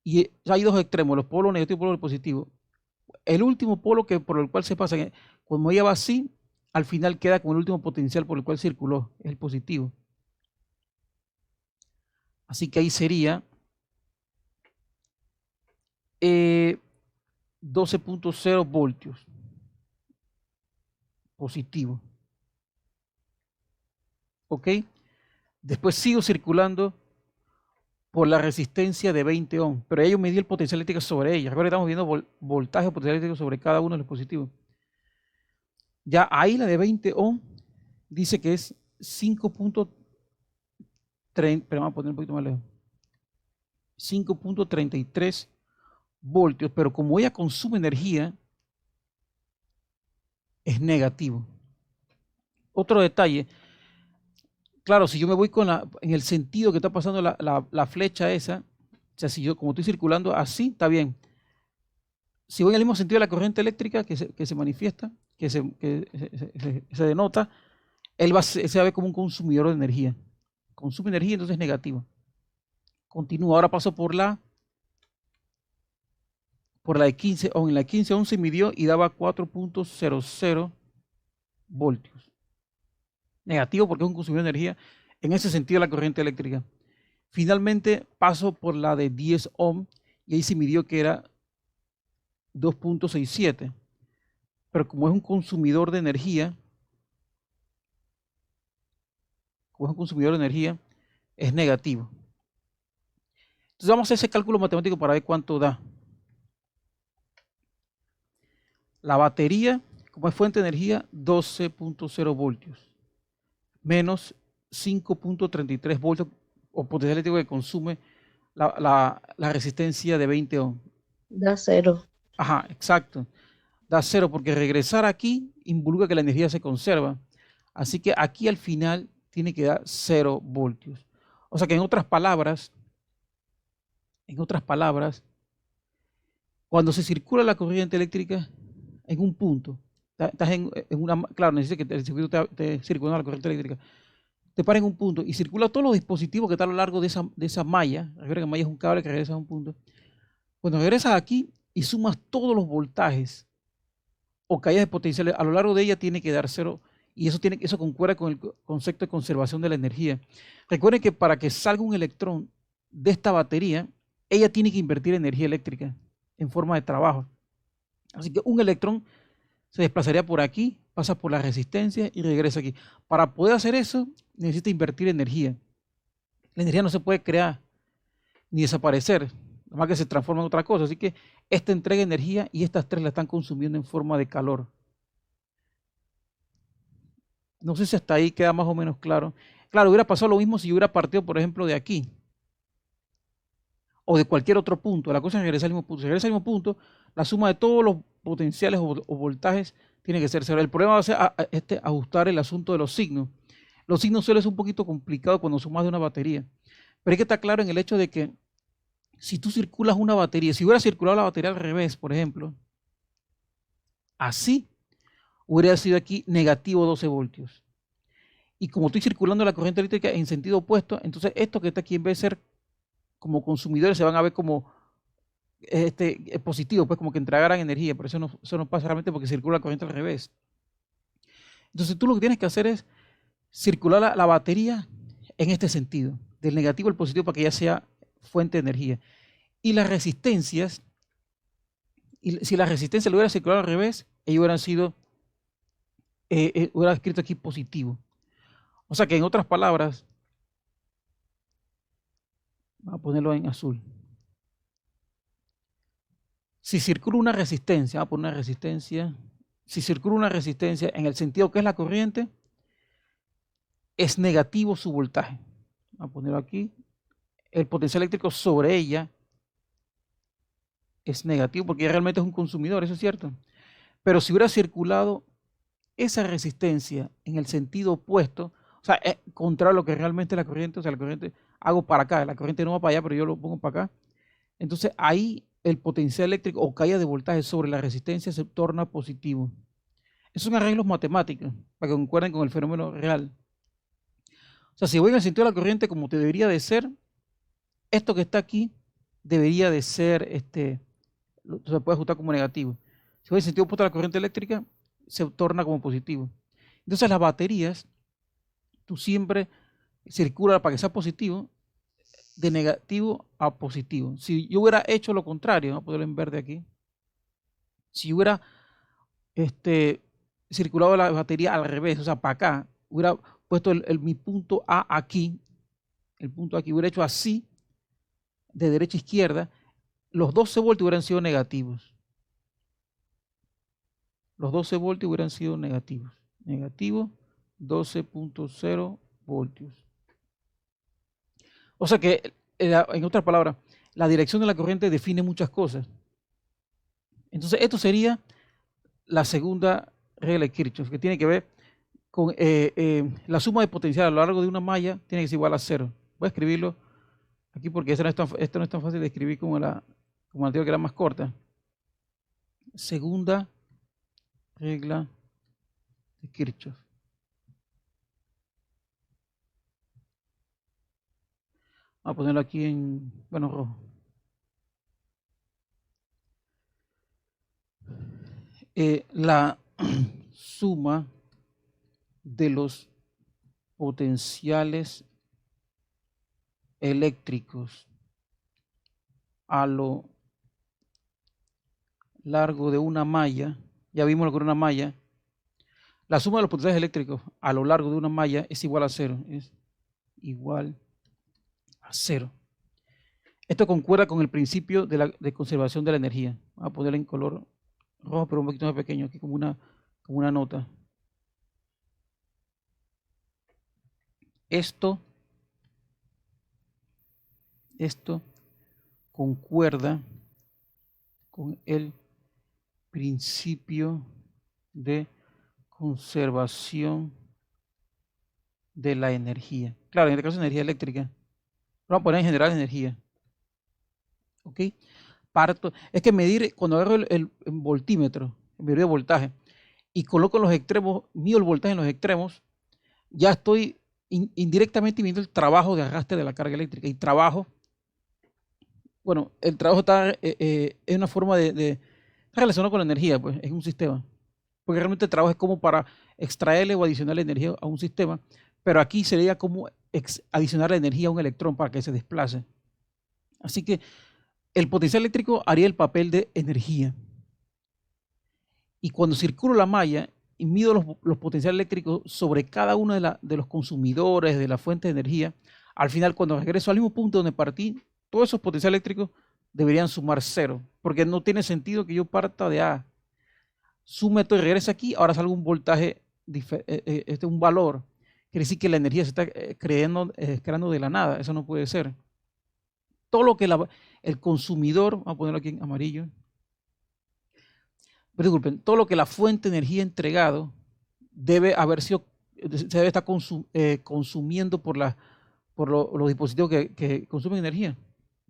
y hay dos extremos, los polos negativos y polos positivos. El último polo por el cual se pasa, cuando ella va así, al final queda con el último potencial por el cual circuló, es el positivo. Así que ahí sería 12.0 voltios positivo. ¿Ok? Después sigo circulando por la resistencia de 20 ohm, pero yo medí el potencial eléctrico sobre ella. Recuerda que estamos viendo voltaje o potencial eléctrico sobre cada uno de los positivos. Ya ahí la de 20 ohm dice que es 5.30, pero vamos a poner un poquito más lejos. 5.33 voltios, pero como ella consume energía, es negativo. Otro detalle, claro, si yo me voy en el sentido que está pasando la flecha esa, o sea, si yo como estoy circulando así, está bien. Si voy en el mismo sentido de la corriente eléctrica que se manifiesta, que se denota, se va a ver como un consumidor de energía. Consume energía, entonces es negativo. Continúo, ahora paso por la de 15 ohm. En la 15 ohm se midió y daba 4.00 voltios. Negativo porque es un consumidor de energía en ese sentido de la corriente eléctrica. Finalmente paso por la de 10 ohm y ahí se midió que era 2.67. Pero como es un consumidor de energía, es negativo. Entonces vamos a hacer ese cálculo matemático para ver cuánto da. La batería, como es fuente de energía, 12.0 voltios, menos 5.33 voltios o potencial eléctrico que consume la resistencia de 20 ohm.
Da 0.
Ajá, exacto. Da 0 porque regresar aquí involucra que la energía se conserva. Así que aquí al final tiene que dar 0 voltios. O sea que en otras palabras, cuando se circula la corriente eléctrica en un punto, estás en una, claro, necesitas que el circuito esté circulando la corriente eléctrica, te paras en un punto y circula todos los dispositivos que están a lo largo de esa malla. Recuerda que la malla es un cable que regresa a un punto. Cuando regresas aquí y sumas todos los voltajes o caídas de potenciales, a lo largo de ella tiene que dar 0, y eso concuerda con el concepto de conservación de la energía. Recuerden que para que salga un electrón de esta batería, ella tiene que invertir energía eléctrica en forma de trabajo. Así que un electrón se desplazaría por aquí, pasa por la resistencia y regresa aquí. Para poder hacer eso, necesita invertir energía. La energía no se puede crear ni desaparecer, nada más que se transforma en otra cosa. Así que esta entrega energía y estas tres la están consumiendo en forma de calor. No sé si hasta ahí queda más o menos claro. Claro, hubiera pasado lo mismo si yo hubiera partido, por ejemplo, de aquí o de cualquier otro punto. La cosa es regresar al mismo punto. Si regresa al mismo punto, la suma de todos los potenciales o voltajes tiene que ser cero. El problema va a ser ajustar el asunto de los signos. Los signos suelen ser un poquito complicados cuando son más de una batería. Pero hay que estar claro en el hecho de que si tú circulas una batería, si hubiera circulado la batería al revés, por ejemplo, así hubiera sido aquí negativo 12 voltios. Y como estoy circulando la corriente eléctrica en sentido opuesto, entonces esto que está aquí en vez de ser como consumidores se van a ver como positivo, pues como que entregaran energía, pero eso no pasa realmente porque circula la corriente al revés. Entonces tú lo que tienes que hacer es circular la batería en este sentido, del negativo al positivo para que ya sea fuente de energía. Y las resistencias, si la resistencia lo hubiera circulado al revés, ellos hubieran sido, hubiera escrito aquí positivo. O sea que en otras palabras, vamos a ponerlo en azul. Si circula una resistencia, vamos a poner una resistencia, si circula una resistencia en el sentido que es la corriente, es negativo su voltaje. Vamos a ponerlo aquí. El potencial eléctrico sobre ella es negativo porque realmente es un consumidor, eso es cierto. Pero si hubiera circulado esa resistencia en el sentido opuesto, o sea, contra lo que realmente es la corriente, o sea, la corriente hago para acá, la corriente no va para allá, pero yo lo pongo para acá. Entonces ahí el potencial eléctrico o caída de voltaje sobre la resistencia se torna positivo. Esos son arreglos matemáticos para que concuerden con el fenómeno real. O sea, si voy en el sentido de la corriente como te debería de ser, esto que está aquí debería de ser, se puede ajustar como negativo. Si voy en el sentido opuesto a la corriente eléctrica, se torna como positivo. Entonces las baterías, tú siempre circula para que sea positivo, de negativo a positivo. Si yo hubiera hecho lo contrario, vamos a ponerlo en verde aquí, si hubiera circulado la batería al revés, o sea, para acá, hubiera puesto mi punto A aquí, el punto aquí, hubiera hecho así, de derecha a izquierda, los 12 voltios hubieran sido negativos. Los 12 voltios hubieran sido negativos. Negativo 12.0 voltios. O sea que, en otras palabras, la dirección de la corriente define muchas cosas. Entonces, esto sería la segunda regla de Kirchhoff, que tiene que ver con la suma de potencial a lo largo de una malla tiene que ser igual a cero. Voy a escribirlo aquí porque esto no es tan fácil de escribir como la anterior, que era más corta. Segunda regla de Kirchhoff. Vamos a ponerlo aquí en, bueno, rojo. La suma de los potenciales eléctricos a lo largo de una malla, ya vimos lo que era una malla, la suma de los potenciales eléctricos a lo largo de una malla es igual a cero, es igual a cero. Esto concuerda con el principio de conservación de la energía. Voy a ponerlo en color rojo, pero un poquito más pequeño, aquí como una nota. Esto concuerda con el principio de conservación de la energía. Claro, en este caso energía eléctrica. Vamos a poner en general energía. ¿Ok? Es que medir, cuando agarro el voltímetro, el medidor de voltaje, y coloco en los extremos, mido el voltaje en los extremos, ya estoy indirectamente midiendo el trabajo de arrastre de la carga eléctrica. Y trabajo, bueno, el trabajo está es una forma está relacionado con la energía, pues es un sistema. Porque realmente el trabajo es como para extraerle o adicionarle energía a un sistema, pero aquí sería como adicionarle energía a un electrón para que se desplace. Así que el potencial eléctrico haría el papel de energía. Y cuando circulo la malla y mido los potenciales eléctricos sobre cada uno de los consumidores, de la fuente de energía, al final cuando regreso al mismo punto donde partí, todos esos potenciales eléctricos deberían sumar cero, porque no tiene sentido que yo parta de A, sume esto y regrese aquí, ahora salga un voltaje, un valor. Quiere decir que la energía se está creando de la nada, eso no puede ser. Todo lo que el consumidor, vamos a ponerlo aquí en amarillo, disculpen, todo lo que la fuente de energía ha entregado debe haber sido, se debe estar consumiendo por los dispositivos que consumen energía,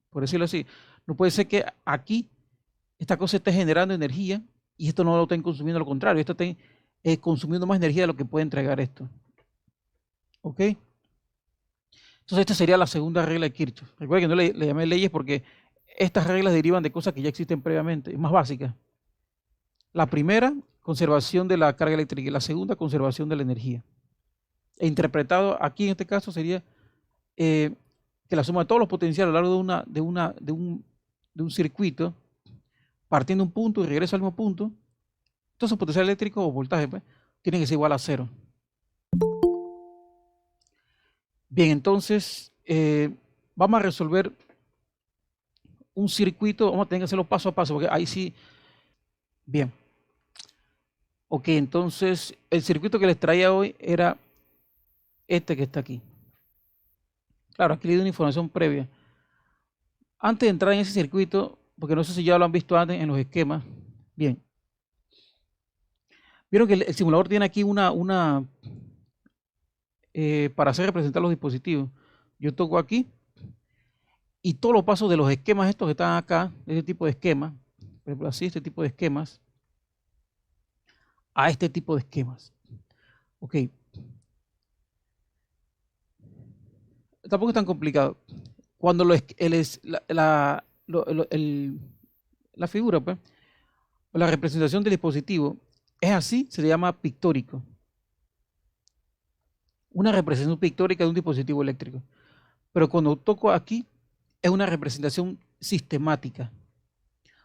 por decirlo así. No puede ser que aquí esta cosa esté generando energía y esto no lo estén consumiendo, lo contrario, esto esté consumiendo más energía de lo que puede entregar esto. ¿Ok? Entonces esta sería la segunda regla de Kirchhoff. Recuerden que no le llamé leyes porque estas reglas derivan de cosas que ya existen previamente, más básicas. La primera, conservación de la carga eléctrica, y la segunda, conservación de la energía. E interpretado aquí en este caso sería que la suma de todos los potenciales a lo largo de un circuito, partiendo de un punto y regresa al mismo punto, todos esos potenciales eléctricos o voltaje pues, tienen que ser igual a cero. Bien, entonces vamos a resolver un circuito, vamos a tener que hacerlo paso a paso, porque ahí sí. Bien. Ok, entonces el circuito que les traía hoy era este que está aquí. Claro, aquí le doy una información previa. Antes de entrar en ese circuito, porque no sé si ya lo han visto antes en los esquemas. Bien. Vieron que el simulador tiene aquí para hacer representar los dispositivos. Yo toco aquí y todos los pasos de los esquemas estos que están acá, este tipo de esquemas, por ejemplo así, este tipo de esquemas, a este tipo de esquemas. Ok. Tampoco es tan complicado. Cuando la figura, pues, o la representación del dispositivo es así, se le llama pictórico. Una representación pictórica de un dispositivo eléctrico. Pero cuando toco aquí, es una representación sistemática.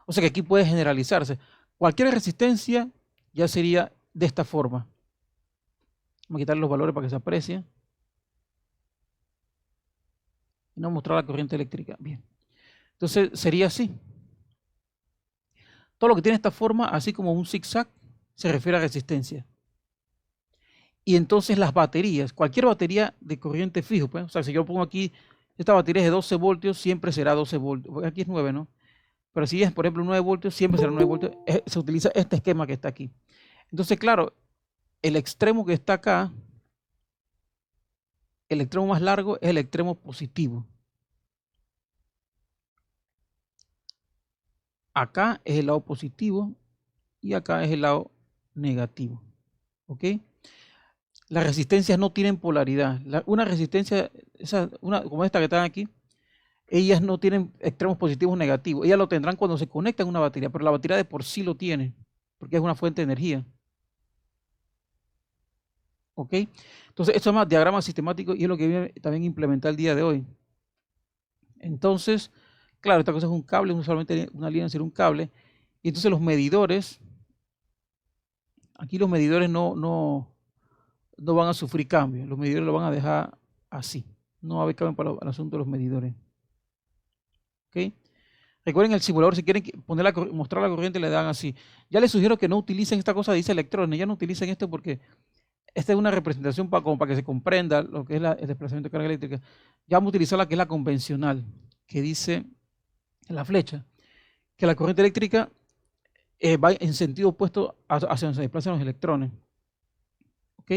O sea que aquí puede generalizarse. Cualquier resistencia ya sería de esta forma. Vamos a quitar los valores para que se aprecie. Y no mostrar la corriente eléctrica. Bien. Entonces sería así. Todo lo que tiene esta forma, así como un zigzag, se refiere a resistencia. Y entonces las baterías, cualquier batería de corriente fijo, pues, o sea, si yo pongo aquí, esta batería es de 12 voltios, siempre será 12 voltios. Aquí es 9, ¿no? Pero si es, por ejemplo, 9 voltios, siempre será 9 voltios. Se utiliza este esquema que está aquí. Entonces, claro, el extremo que está acá, el extremo más largo es el extremo positivo. Acá es el lado positivo y acá es el lado negativo. ¿Ok? Las resistencias no tienen polaridad. Una resistencia, como esta que están aquí, ellas no tienen extremos positivos o negativos. Ellas lo tendrán cuando se conectan a una batería, pero la batería de por sí lo tiene, porque es una fuente de energía. ¿Ok? Entonces, esto se llama diagrama sistemático y es lo que viene también implementar el día de hoy. Entonces, claro, esta cosa es un cable, solamente una línea sería un cable. Y entonces los medidores, aquí los medidores no van a sufrir cambios. Los medidores lo van a dejar así. No va a haber cambio para el asunto de los medidores. ¿Ok? Recuerden el simulador, si quieren mostrar la corriente, le dan así. Ya les sugiero que no utilicen esta cosa, dice electrones. Ya no utilicen esto porque esta es una representación como para que se comprenda lo que es el desplazamiento de carga eléctrica. Ya vamos a utilizar la que es la convencional, que dice en la flecha, que la corriente eléctrica va en sentido opuesto hacia donde se desplazan los electrones. ¿Ok?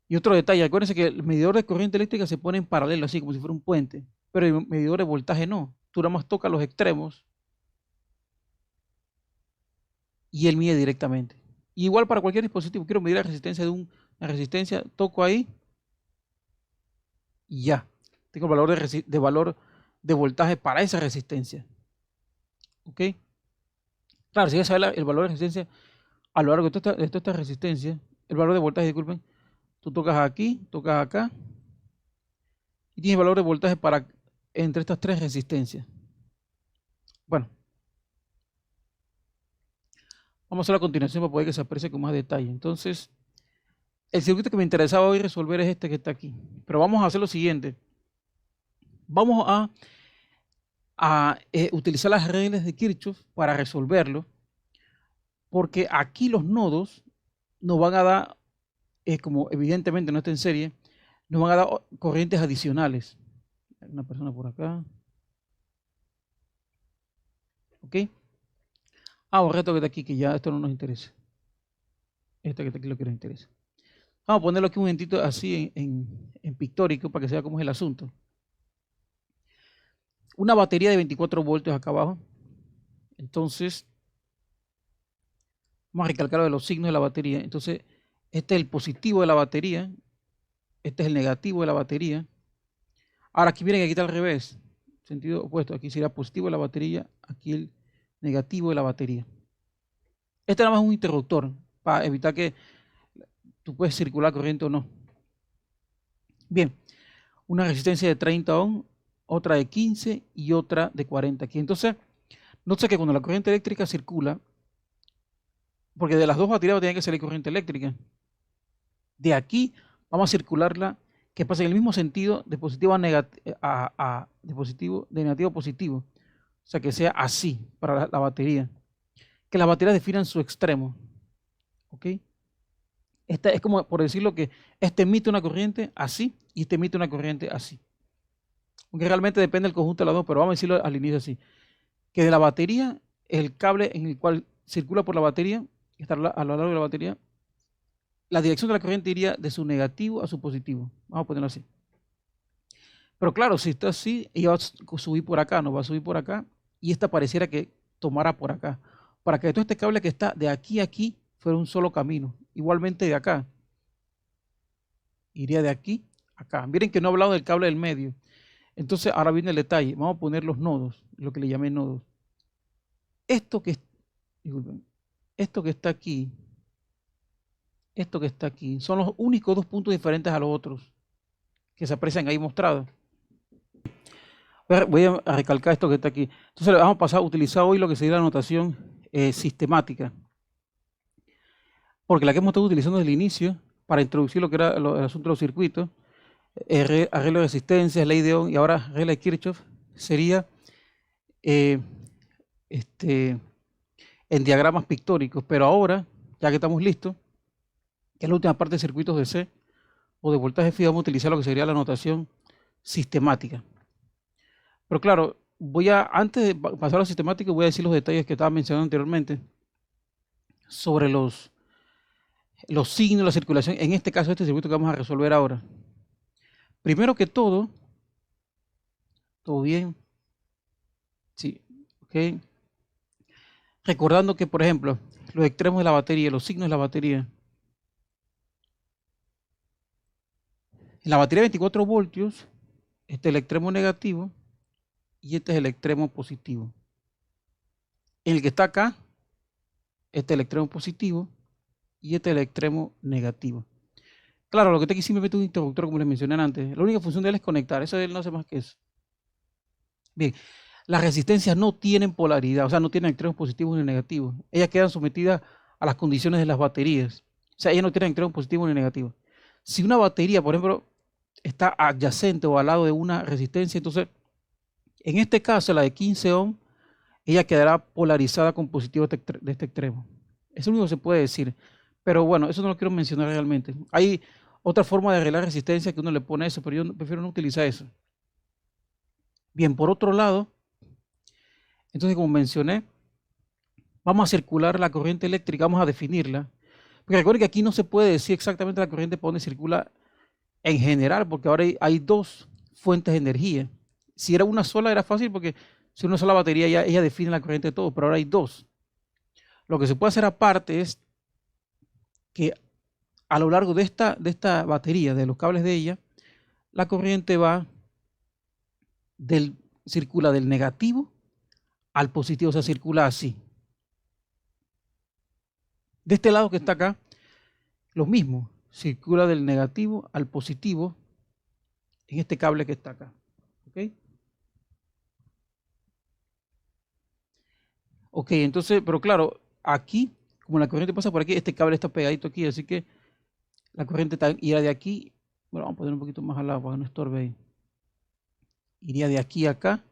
Y otro detalle, acuérdense que el medidor de corriente eléctrica se pone en paralelo, así como si fuera un puente, pero el medidor de voltaje no. Tú nada más tocas los extremos y él mide directamente. Y igual para cualquier dispositivo, quiero medir la resistencia de una resistencia, toco ahí y ya. Tengo el valor de voltaje para esa resistencia. ¿Ok? Claro, si ya sabes el valor de resistencia a lo largo de toda esta resistencia, el valor de voltaje, disculpen, tú tocas aquí, tocas acá y tienes valor de voltaje para entre estas tres resistencias. Bueno, Vamos a hacerlo a continuación para poder que se aprecie con más detalle. Entonces, el circuito que me interesaba hoy resolver es este que está aquí. Pero vamos a hacer lo siguiente. Vamos a utilizar las reglas de Kirchhoff para resolverlo, porque aquí los nodos nos van a dar, como evidentemente no está en serie, nos van a dar corrientes adicionales. Hay una persona por acá. ¿Ok? Borra esto que está aquí, que ya esto no nos interesa. Esto que está aquí es lo que nos interesa. Vamos a ponerlo aquí un momentito así en pictórico para que se vea cómo es el asunto. Una batería de 24 voltios acá abajo. Entonces, vamos a recalcar lo de los signos de la batería. Entonces, este es el positivo de la batería. Este es el negativo de la batería. Ahora aquí miren que aquí está al revés. Sentido opuesto. Aquí sería positivo de la batería. Aquí el negativo de la batería. Este nada más es un interruptor para evitar que tú puedes circular corriente o no. Bien, una resistencia de 30 ohms, otra de 15 y otra de 40 aquí. Entonces, note que cuando la corriente eléctrica circula, porque de las dos baterías tiene que salir corriente eléctrica, de aquí vamos a circularla que pasa en el mismo sentido de positivo a negativo, de negativo a positivo. O sea, que sea así para la batería. Que las baterías definan su extremo. ¿Ok? Esta es como por decirlo que este emite una corriente así y este emite una corriente así. Aunque realmente depende del conjunto de las dos, pero vamos a decirlo al inicio así. Que de la batería, el cable en el cual circula por la batería, está a lo largo de la batería, la dirección de la corriente iría de su negativo a su positivo. Vamos a ponerlo así. Pero claro, si está así, ella va a subir por acá, no va a subir por acá, y esta pareciera que tomara por acá. Para que todo este cable que está de aquí a aquí fuera un solo camino. Igualmente de acá. Iría de aquí a acá. Miren que no he hablado del cable del medio. Entonces, ahora viene el detalle. Vamos a poner los nodos, lo que le llamé nodos. Esto que, disculpen, esto que está aquí, son los únicos dos puntos diferentes a los otros que se aprecian ahí mostrados. Voy a recalcar esto que está aquí. Entonces, vamos a pasar a utilizar hoy lo que sería la notación sistemática. Porque la que hemos estado utilizando desde el inicio para introducir lo que era el asunto de los circuitos, arreglo de resistencias, ley de Ohm y ahora regla de Kirchhoff, sería en diagramas pictóricos. Pero ahora, ya que estamos listos, que es la última parte de circuitos de C o de voltaje fijo, vamos a utilizar lo que sería la notación sistemática. Pero claro, antes de pasar a la sistemática, voy a decir los detalles que estaba mencionando anteriormente sobre los signos, la circulación, en este caso, este circuito que vamos a resolver ahora. Primero que todo bien, sí, ok. Recordando que, por ejemplo, los extremos de la batería, los signos de la batería. En la batería de 24 voltios, este es el extremo negativo y este es el extremo positivo. En el que está acá, este es el extremo positivo y este es el extremo negativo. Claro, lo que está aquí simplemente es un interruptor, como les mencioné antes. La única función de él es conectar, eso de él no hace más que eso. Bien, las resistencias no tienen polaridad, o sea, no tienen extremos positivos ni negativos. Ellas quedan sometidas a las condiciones de las baterías. O sea, ellas no tienen extremos positivos ni negativos. Si una batería, por ejemplo, está adyacente o al lado de una resistencia, entonces, en este caso, la de 15 ohm, ella quedará polarizada con positivo de este extremo. Eso es lo único que se puede decir. Pero bueno, eso no lo quiero mencionar realmente. Hay otra forma de arreglar resistencia que uno le pone eso, pero yo prefiero no utilizar eso. Bien, por otro lado, entonces como mencioné, vamos a circular la corriente eléctrica, vamos a definirla. Porque recuerden que aquí no se puede decir exactamente la corriente por donde circula en general, porque ahora hay dos fuentes de energía. Si era una sola era fácil porque si una sola batería ella define la corriente de todo, pero ahora hay dos. Lo que se puede hacer aparte es que a lo largo de esta batería, de los cables de ella, la corriente circula del negativo al positivo, o sea, circula así. De este lado que está acá, lo mismo, circula del negativo al positivo en este cable que está acá. ¿Ok? Ok, entonces, pero claro, aquí como la corriente pasa por aquí, este cable está pegadito aquí, así que la corriente irá de aquí, bueno, vamos a poner un poquito más al lado para que no estorbe ahí. Iría de aquí a acá,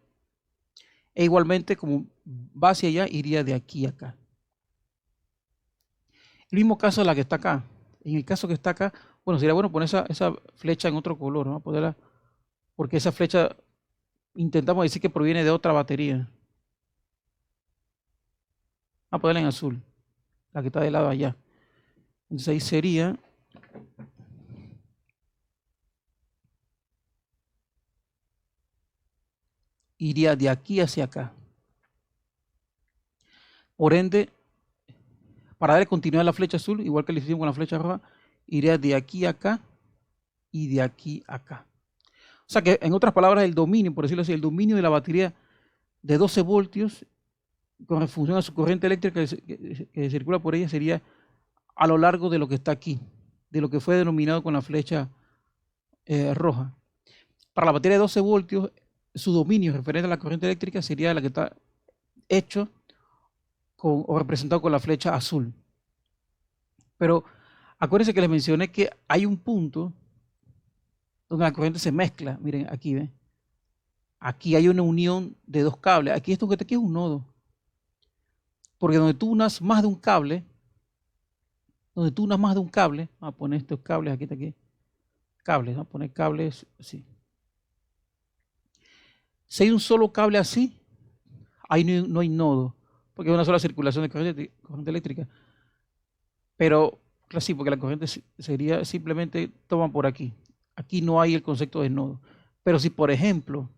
e igualmente como va hacia allá, iría de aquí a acá. El mismo caso de la que está acá. En el caso que está acá, bueno, sería bueno poner esa flecha en otro color, ¿no? Ponerla, porque esa flecha intentamos decir que proviene de otra batería. Vamos a ponerla en azul, la que está de lado allá. Entonces ahí sería iría de aquí hacia acá. Por ende, para darle continuidad a la flecha azul, igual que le hicimos con la flecha roja, iría de aquí a acá y de aquí a acá. O sea que, en otras palabras, el dominio, por decirlo así, el dominio de la batería de 12 voltios con función a su corriente eléctrica que circula por ella sería a lo largo de lo que está aquí, de lo que fue denominado con la flecha roja. Para la batería de 12 voltios, su dominio referente a la corriente eléctrica sería la que está hecho o representado con la flecha azul. Pero acuérdense que les mencioné que hay un punto donde la corriente se mezcla. Miren, aquí ven. Aquí hay una unión de dos cables. Aquí esto que está aquí es un nodo. Porque donde tú unas más de un cable, vamos a poner estos cables, aquí está aquí, cables, vamos a poner cables así. Si hay un solo cable así, ahí no hay nodo, porque es una sola circulación de corriente eléctrica. Pero, claro, sí, porque la corriente sería simplemente toman por aquí. Aquí no hay el concepto de nodo. Pero si, por ejemplo,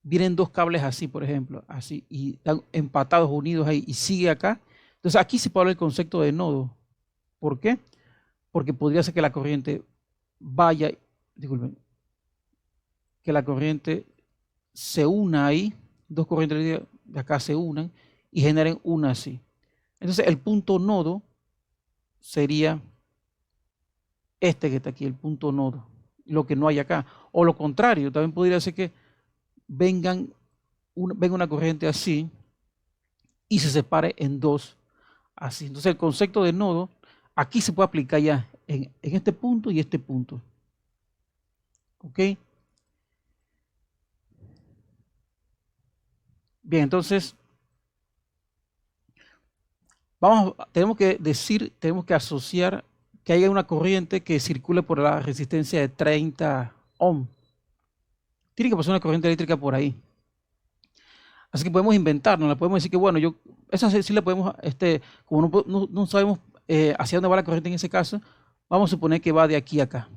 vienen dos cables así, por ejemplo, así, y están empatados, unidos ahí, y sigue acá, entonces aquí se puede hablar del concepto de nodo. ¿Por qué? Porque podría ser que la corriente vaya, disculpen, que la corriente se una ahí, dos corrientes de acá se unan y generen una así. Entonces el punto nodo sería este que está aquí, el punto nodo, lo que no hay acá. O lo contrario, también podría ser que venga una corriente así y se separe en dos así. Entonces el concepto de nodo aquí se puede aplicar ya en este punto y este punto. ¿Ok? Bien, entonces tenemos que asociar que haya una corriente que circule por la resistencia de 30 ohm. Tiene que pasar una corriente eléctrica por ahí. Así que podemos inventarnos, la podemos decir que, bueno, esa sí la podemos, como no sabemos hacia dónde va la corriente en ese caso, vamos a suponer que va de aquí a acá.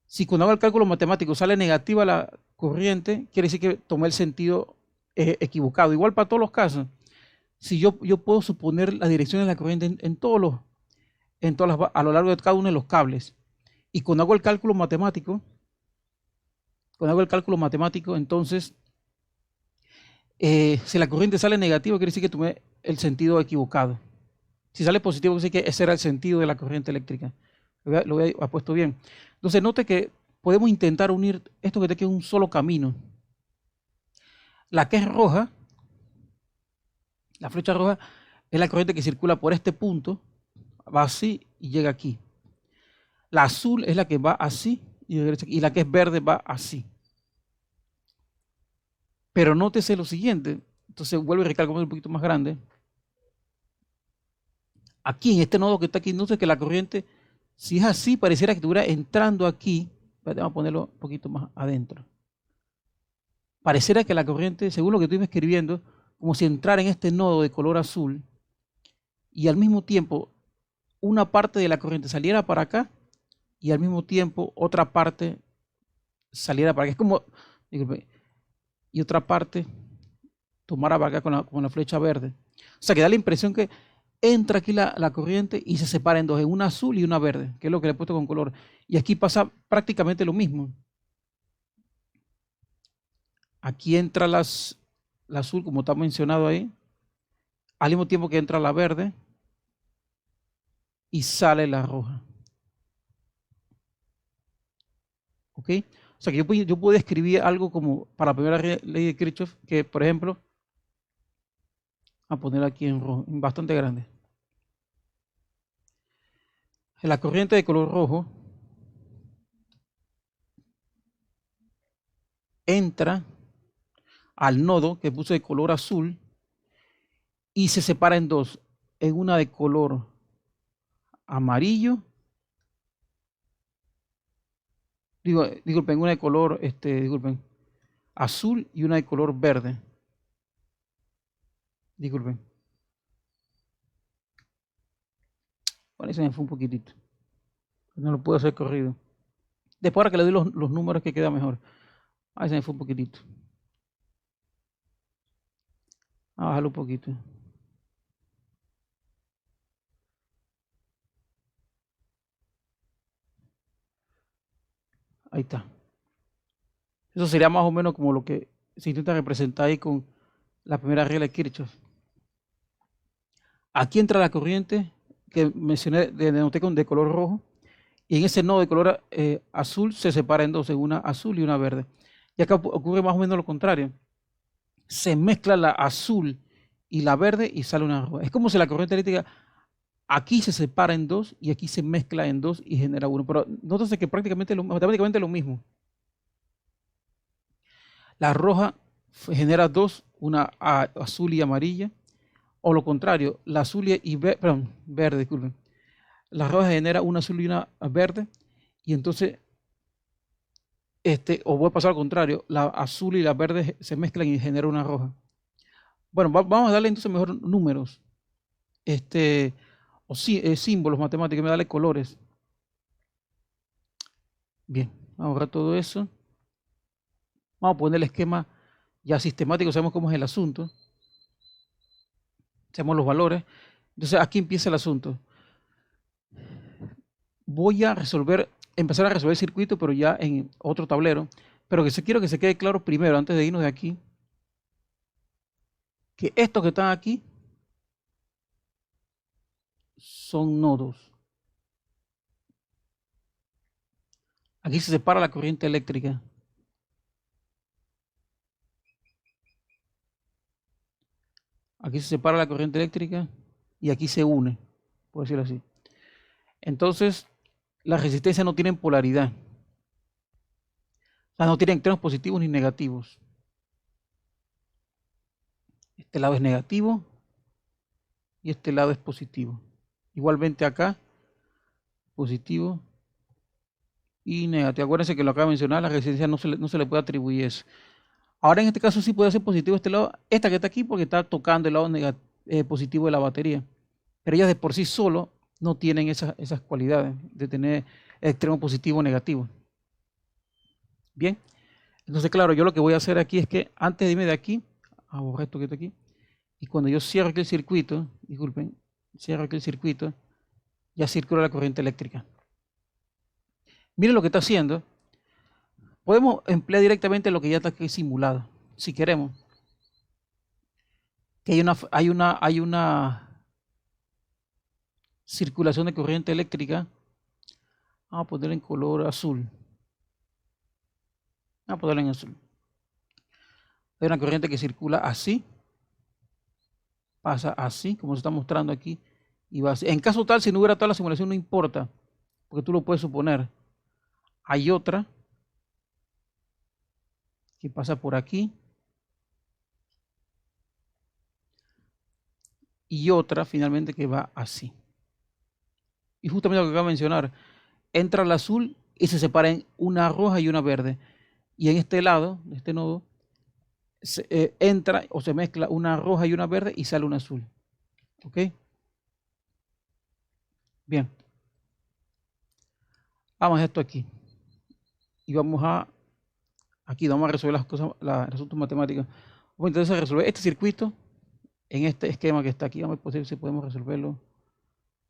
Si cuando hago el cálculo matemático sale negativa la corriente, quiere decir que tomé el sentido equivocado. Igual para todos los casos. Si yo puedo suponer la dirección de la corriente a lo largo de cada uno de los cables. Y cuando hago el cálculo matemático, entonces, si la corriente sale negativa, quiere decir que tomé el sentido equivocado. Si sale positivo, quiere decir que ese era el sentido de la corriente eléctrica. Lo voy a puesto bien. Entonces, note que podemos intentar unir esto que te queda un solo camino. La que es roja, la flecha roja, es la corriente que circula por este punto, va así y llega aquí. La azul es la que va así y la que es verde va así. Pero nótese lo siguiente, entonces vuelvo y recalco un poquito más grande. Aquí en este nodo que está aquí, nótese que la corriente, si es así, pareciera que estuviera entrando aquí. Vamos a ponerlo un poquito más adentro. Pareciera que la corriente, según lo que estoy escribiendo, como si entrara en este nodo de color azul y al mismo tiempo una parte de la corriente saliera para acá y al mismo tiempo otra parte saliera para acá. Es como, y otra parte tomara para acá con la flecha verde. O sea que da la impresión que entra aquí la corriente y se separa en dos, en una azul y una verde, que es lo que le he puesto con color. Y aquí pasa prácticamente lo mismo. Aquí entra la azul, como está mencionado ahí, al mismo tiempo que entra la verde y sale la roja. ¿Ok? O sea que yo puedo escribir algo como para la primera ley de Kirchhoff, que por ejemplo, a poner aquí en rojo, bastante grande. La corriente de color rojo entra al nodo que puse de color azul y se separa en dos, en una de color amarillo, disculpen, una de color, disculpen, azul y una de color verde. Disculpen. Bueno, ahí se me fue un poquitito. No lo puedo hacer corrido. Después ahora que le doy los números que queda mejor. Ahí se me fue un poquitito. A bajarlo un poquito. Ahí está. Eso sería más o menos como lo que se intenta representar ahí con la primera regla de Kirchhoff. Aquí entra la corriente que mencioné, denoté de color rojo, y en ese nodo de color azul se separa en dos, en una azul y una verde. Y acá ocurre más o menos lo contrario. Se mezcla la azul y la verde y sale una roja. Es como si la corriente eléctrica aquí se separa en dos y aquí se mezcla en dos y genera uno. Pero nótese que prácticamente matemáticamente lo mismo. La roja genera dos, una azul y amarilla, o lo contrario, la azul y verde, disculpen. La roja genera una azul y una verde, y entonces, o voy a pasar al contrario, la azul y la verde se mezclan y genera una roja. Bueno, vamos a darle entonces mejor números, o símbolos matemáticos, me darle colores. Bien, vamos a borrar todo eso. Vamos a poner el esquema ya sistemático, sabemos cómo es el asunto. Sabemos los valores. Entonces aquí empieza el asunto. Voy a empezar a resolver el circuito, pero ya en otro tablero. Pero quiero que se quede claro primero, antes de irnos de aquí, que estos que están aquí son nodos. Aquí se separa la corriente eléctrica. Aquí se separa la corriente eléctrica y aquí se une, por decirlo así. Entonces, las resistencias no tienen polaridad. O sea, no tienen extremos positivos ni negativos. Este lado es negativo y este lado es positivo. Igualmente acá, positivo y negativo. Acuérdense que lo acabo de mencionar, la resistencia no se le puede atribuir eso. Ahora en este caso sí puede ser positivo este lado, esta que está aquí porque está tocando el lado positivo de la batería. Pero ellas de por sí solo no tienen esas cualidades de tener extremo positivo o negativo. Bien, entonces claro, yo lo que voy a hacer aquí es que antes de irme de aquí, a borrar esto que está aquí, y cuando yo cierro aquí el circuito, disculpen, cierro aquí el circuito, ya circula la corriente eléctrica. Miren lo que está haciendo. Podemos emplear directamente lo que ya está aquí simulado, si queremos. Que hay una circulación de corriente eléctrica. Vamos a ponerla en color azul. Vamos a ponerla en azul. Hay una corriente que circula así, pasa así, como se está mostrando aquí, y va así. En caso tal, si no hubiera toda la simulación, no importa, porque tú lo puedes suponer. Hay otra que pasa por aquí y otra finalmente que va así. Y justamente lo que acabo de mencionar, entra el azul y se separa en una roja y una verde. Y en este lado, de este nodo, entra o se mezcla una roja y una verde y sale una azul. ¿Ok? Bien. Vamos a esto aquí. Y vamos vamos a resolver las cosas, los asuntos matemáticos. Vamos entonces a resolver este circuito en este esquema que está aquí. Vamos a ver si podemos resolverlo.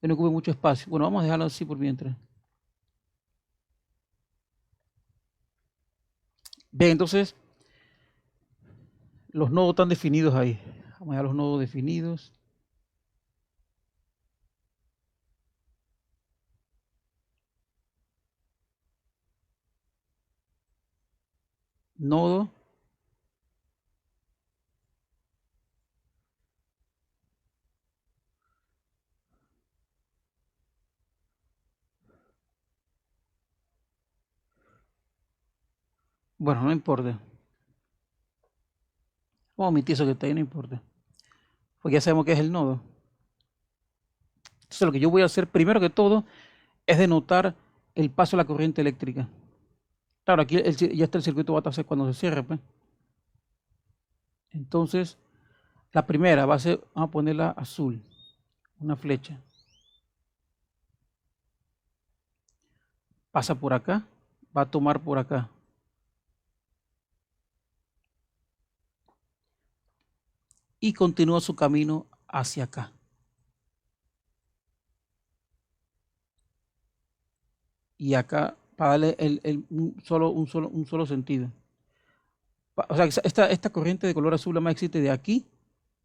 Que no ocupe mucho espacio. Bueno, vamos a dejarlo así por mientras. Bien, entonces, los nodos están definidos ahí. Vamos a dejar los nodos definidos. Nodo. Bueno, no importa. Vamos a omitir eso que está ahí, no importa. Porque ya sabemos que es el nodo. Entonces lo que yo voy a hacer primero que todo es denotar el paso de la corriente eléctrica. Claro, aquí ya está el circuito va a estar cuando se cierre, pues. Entonces, la primera va a ser, vamos a ponerla azul, una flecha. Pasa por acá, va a tomar por acá. Y continúa su camino hacia acá. Y acá, para darle un solo sentido. O sea, esta corriente de color azul más existe de aquí,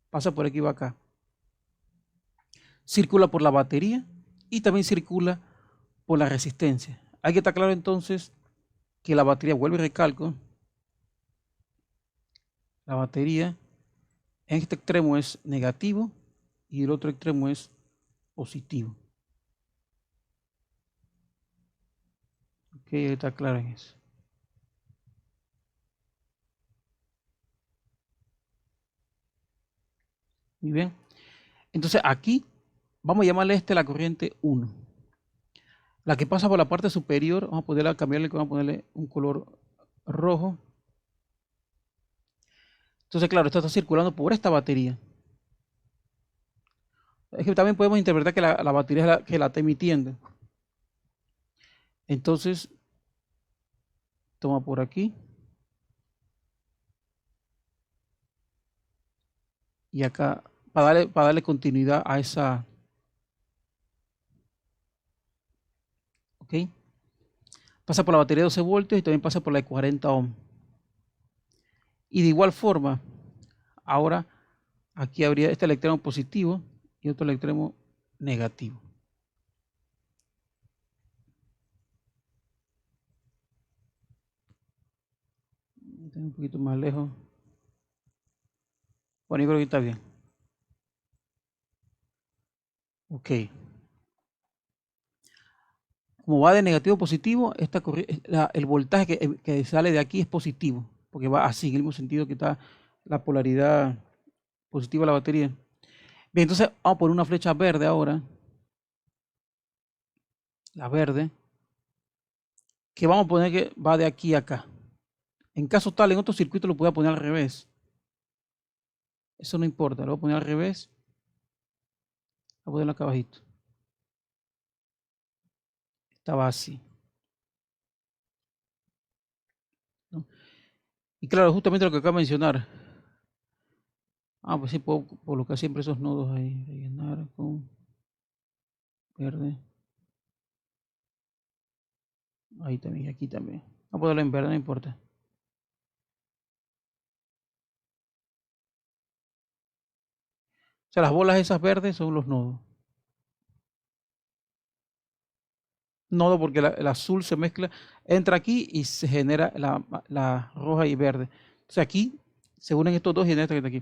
pasa por aquí y va acá. Circula por la batería y también circula por la resistencia. Hay que estar claro entonces que la batería, vuelvo y recalco, la batería en este extremo es negativo y el otro extremo es positivo. Ok, está claro en eso. Muy bien. Entonces aquí vamos a llamarle la corriente 1. La que pasa por la parte superior, vamos a poderla cambiarle, vamos a ponerle un color rojo. Entonces, claro, esto está circulando por esta batería. Es que también podemos interpretar que la batería es la que la está emitiendo. Entonces, toma por aquí. Y acá, para darle continuidad a esa. ¿Ok? Pasa por la batería de 12 voltios y también pasa por la de 40 ohm. Y de igual forma, ahora aquí habría este electrón positivo y otro electrón negativo. Un poquito más lejos. Bueno, yo creo que está bien. Ok. Como va de negativo a positivo, el voltaje que sale de aquí es positivo, porque va así, en el mismo sentido que está la polaridad positiva de la batería. Bien, entonces vamos a poner una flecha verde ahora. La verde. Que vamos a poner que va de aquí a acá. En caso tal, en otro circuito lo voy a poner al revés. Eso no importa, lo voy a poner al revés. Voy a ponerlo acá abajito. Estaba así. ¿No? Y claro, justamente lo que acabo de mencionar. Pues sí, puedo colocar siempre esos nodos ahí. Rellenar con verde. Ahí también, aquí también. Voy a ponerlo en verde, no importa. O sea, las bolas esas verdes son los nodos. Nodo porque el azul se mezcla, entra aquí y se genera la roja y verde. O sea, aquí se unen estos dos y genera esta que está aquí.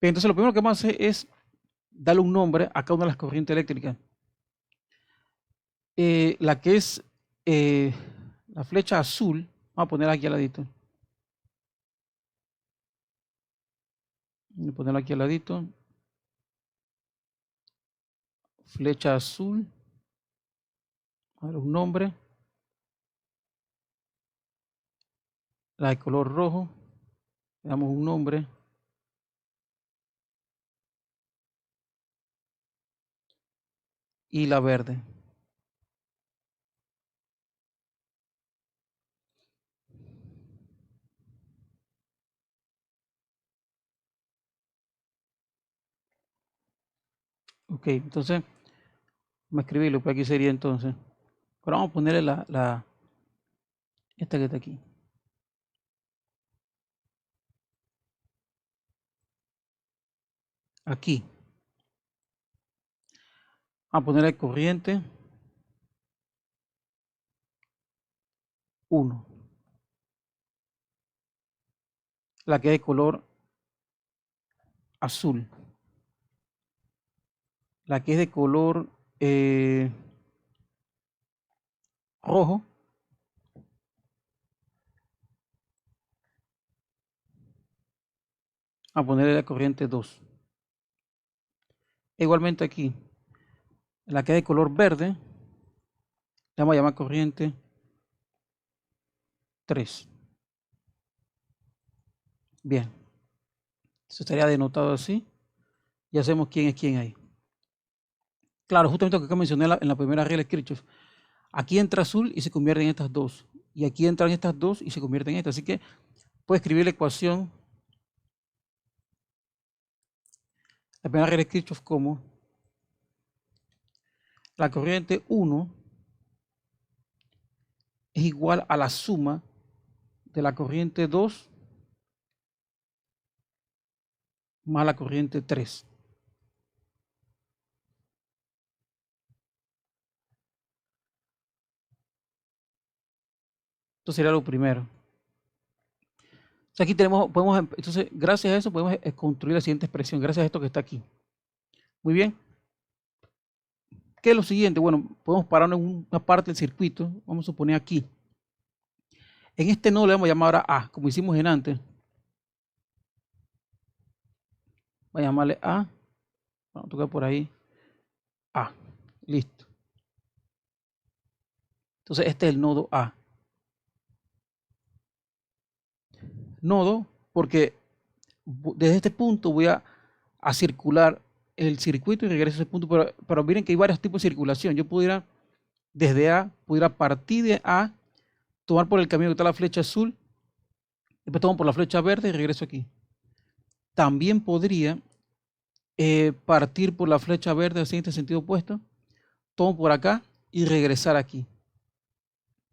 Pero entonces lo primero que vamos a hacer es darle un nombre a cada una de las corrientes eléctricas. La que es la flecha azul, vamos a ponerla aquí al ladito. Voy a ponerla aquí al ladito. Flecha azul. Vamos a darle un nombre. La de color rojo. Le damos un nombre. Y la verde. Ok, entonces, vamos a escribirlo, pues aquí sería entonces. Pero vamos a ponerle esta que está aquí. Aquí. Vamos a ponerle corriente 1. La que es de color azul. La que es de color rojo. a ponerle la corriente 2. Igualmente aquí, la que es de color verde, le vamos a llamar corriente 3. Bien, eso estaría denotado así. Ya sabemos quién es quién ahí. Claro, justamente lo que acá mencioné en la primera regla de Kirchhoff. Aquí entra azul y se convierte en estas dos. Y aquí entran estas dos y se convierten en estas. Así que puedo escribir la ecuación, la primera regla de Kirchhoff como la corriente 1 es igual a la suma de la corriente 2 más la corriente 3. Esto sería lo primero. Entonces aquí podemos, entonces gracias a eso podemos construir la siguiente expresión, gracias a esto que está aquí. Muy bien. ¿Qué es lo siguiente? Bueno, podemos pararnos en una parte del circuito. Vamos a suponer aquí. En este nodo le vamos a llamar ahora A, como hicimos en antes. Voy a llamarle A. Vamos a tocar por ahí. A. Listo. Entonces este es el nodo A. Nodo, porque desde este punto voy a circular el circuito y regreso a ese punto. Pero miren que hay varios tipos de circulación. Yo pudiera, desde A, pudiera partir de A, tomar por el camino que está la flecha azul, después tomo por la flecha verde y regreso aquí. También podría partir por la flecha verde así en este sentido opuesto, tomo por acá y regresar aquí.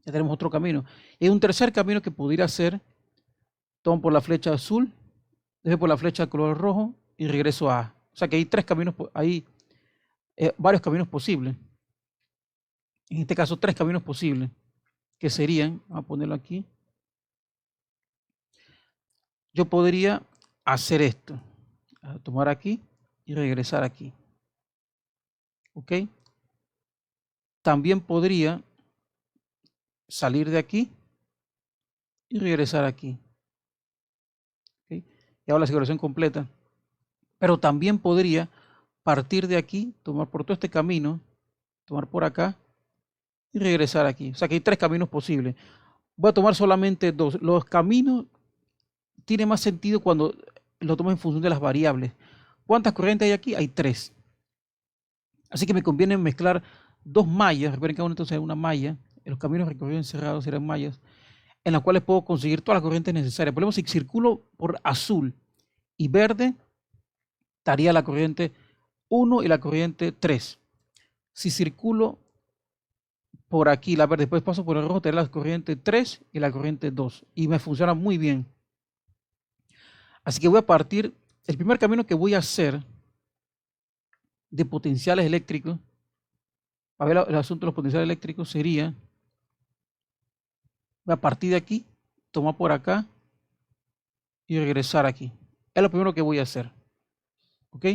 Ya tenemos otro camino. Y hay un tercer camino que pudiera hacer, tomo por la flecha azul, después por la flecha de color rojo y regreso a A. O sea que hay tres caminos, hay varios caminos posibles. En este caso, tres caminos posibles, que serían, vamos a ponerlo aquí. Yo podría hacer esto, tomar aquí y regresar aquí. ¿Ok? También podría salir de aquí y regresar aquí. ¿Okay? Y hago la circulación completa. Pero también podría partir de aquí, tomar por todo este camino, tomar por acá y regresar aquí. O sea que hay tres caminos posibles. Voy a tomar solamente dos. Los caminos tienen más sentido cuando lo tomo en función de las variables. ¿Cuántas corrientes hay aquí? Hay tres. Así que me conviene mezclar dos mallas. Recuerden que entonces hay una malla. En los caminos recorridos encerrados serán mallas en las cuales puedo conseguir todas las corrientes necesarias. Por ejemplo, si circulo por azul y verde, estaría la corriente 1 y la corriente 3. Si circulo por aquí, la verde, después paso por el rojo, tendré la corriente 3 y la corriente 2. Y me funciona muy bien. Así que voy a partir, el primer camino que voy a hacer de potenciales eléctricos, para ver el asunto de los potenciales eléctricos, sería, voy a partir de aquí, tomar por acá y regresar aquí. Es lo primero que voy a hacer. ¿Ok?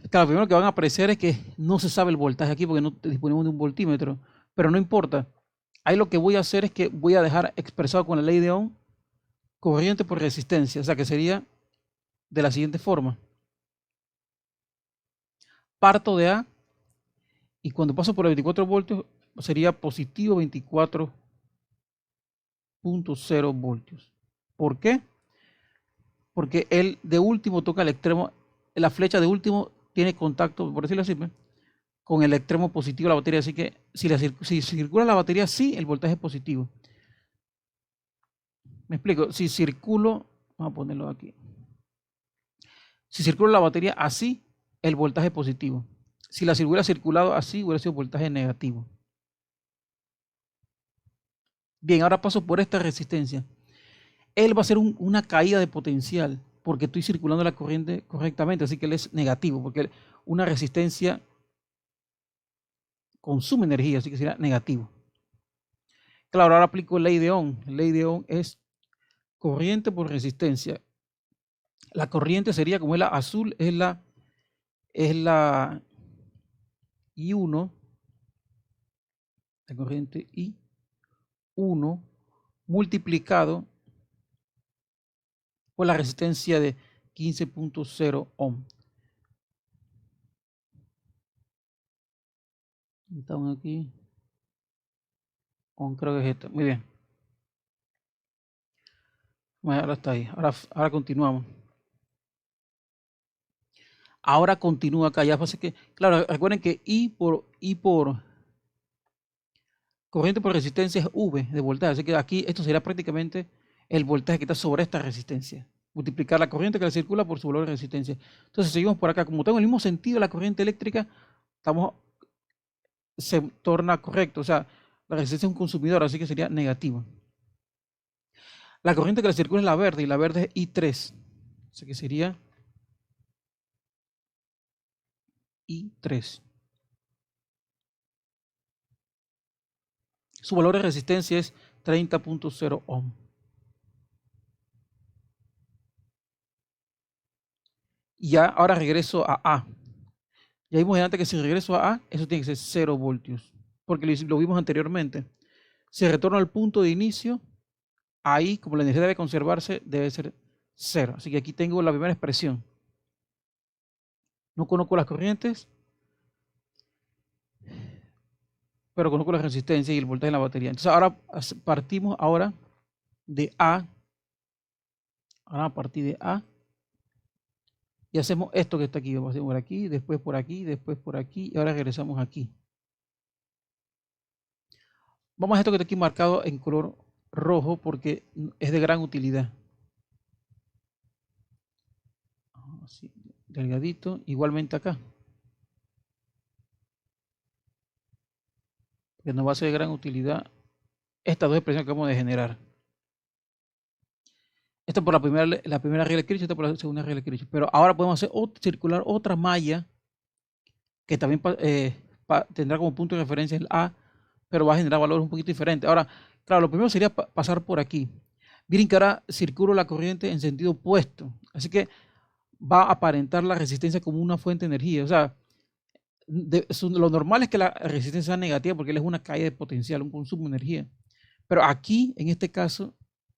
Claro, lo primero que van a aparecer es que no se sabe el voltaje aquí porque no disponemos de un voltímetro, pero no importa. Ahí lo que voy a hacer es que voy a dejar expresado con la ley de Ohm corriente por resistencia, o sea que sería de la siguiente forma. Parto de A y cuando paso por los 24 voltios sería positivo 24.0 voltios. ¿Por qué? Porque el de último toca el extremo, la flecha de último tiene contacto, por decirlo así, con el extremo positivo de la batería. Así que si circula la batería, sí, el voltaje es positivo. Me explico. Si circulo, vamos a ponerlo aquí. Si circula la batería así, el voltaje es positivo. Si la hubiera circulado así, hubiera sido voltaje negativo. Bien, ahora paso por esta resistencia. Él va a ser una caída de potencial porque estoy circulando la corriente correctamente, así que él es negativo, porque una resistencia consume energía, así que será negativo. Claro, ahora aplico ley de Ohm. Ley de Ohm es corriente por resistencia. La corriente sería, como es la azul, es la I1, la corriente I1 multiplicado por la resistencia de 15.0 ohm. Estamos aquí. Ohm, creo que es esto. Muy bien. Bueno, ahora está ahí. Ahora continuamos. Ahora continúa acá. Ya pasa que, claro, recuerden que I por corriente por resistencia es V de voltaje. Así que aquí esto sería prácticamente el voltaje que está sobre esta resistencia. Multiplicar la corriente que le circula por su valor de resistencia. Entonces seguimos por acá. Como tengo el mismo sentido la corriente eléctrica, se torna correcto. O sea, la resistencia es un consumidor, así que sería negativo. La corriente que le circula es la verde y la verde es I3. Así que sería I3. Su valor de resistencia es 30.0 ohm. Y ya ahora regreso a A. Ya vimos antes que si regreso a A, eso tiene que ser 0 voltios. Porque lo vimos anteriormente. Si retorno al punto de inicio, ahí, como la energía debe conservarse, debe ser 0. Así que aquí tengo la primera expresión. No conozco las corrientes, pero conozco la resistencia y el voltaje en la batería. Entonces ahora partimos ahora de A. Ahora a partir de A. Y hacemos esto que está aquí. Vamos a hacer por aquí, después por aquí, después por aquí. Y ahora regresamos aquí. Vamos a esto que está aquí marcado en color rojo porque es de gran utilidad. Así, delgadito. Igualmente acá. Que nos va a ser de gran utilidad estas dos expresiones que acabamos de generar. Esta por la primera regla de Kirchhoff, esta por la segunda regla de Kirchhoff. Pero ahora podemos hacer circular otra malla que también tendrá como punto de referencia el A, pero va a generar valores un poquito diferentes. Ahora, claro, lo primero sería pasar por aquí. Miren que ahora circulo la corriente en sentido opuesto. Así que va a aparentar la resistencia como una fuente de energía. O sea, lo normal es que la resistencia sea negativa porque él es una caída de potencial, un consumo de energía. Pero aquí, en este caso,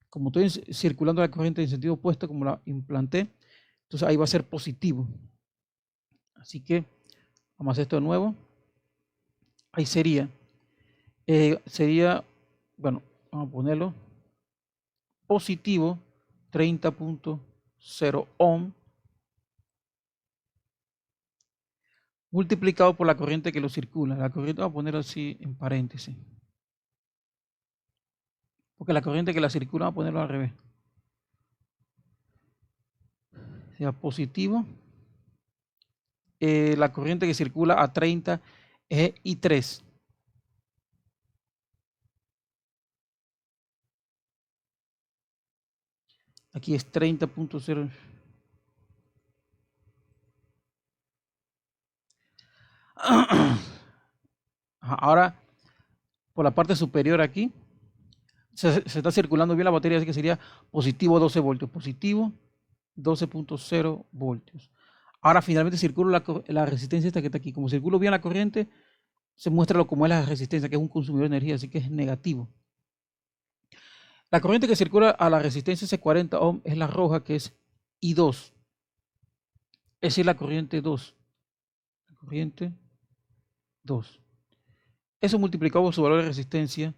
como estoy circulando la corriente en sentido opuesto, como la implanté, entonces ahí va a ser positivo. Así que vamos a hacer esto de nuevo. Ahí sería, bueno, vamos a ponerlo, positivo 30.0 ohm multiplicado por la corriente que lo circula. La corriente, vamos a ponerlo así en paréntesis. Porque la corriente que la circula, vamos a ponerlo al revés. Sea positivo. La corriente que circula a 30 es I3. Aquí es 30.0. Ahora, por la parte superior aquí, se está circulando bien la batería, así que sería positivo 12 voltios. Positivo 12.0 voltios. Ahora finalmente circulo la resistencia esta que está aquí. Como circulo bien la corriente, se muestra lo como es la resistencia, que es un consumidor de energía, así que es negativo. La corriente que circula a la resistencia C40 ohm es la roja, que es I2. Esa es la corriente 2. La corriente 2. Eso multiplicado por su valor de resistencia,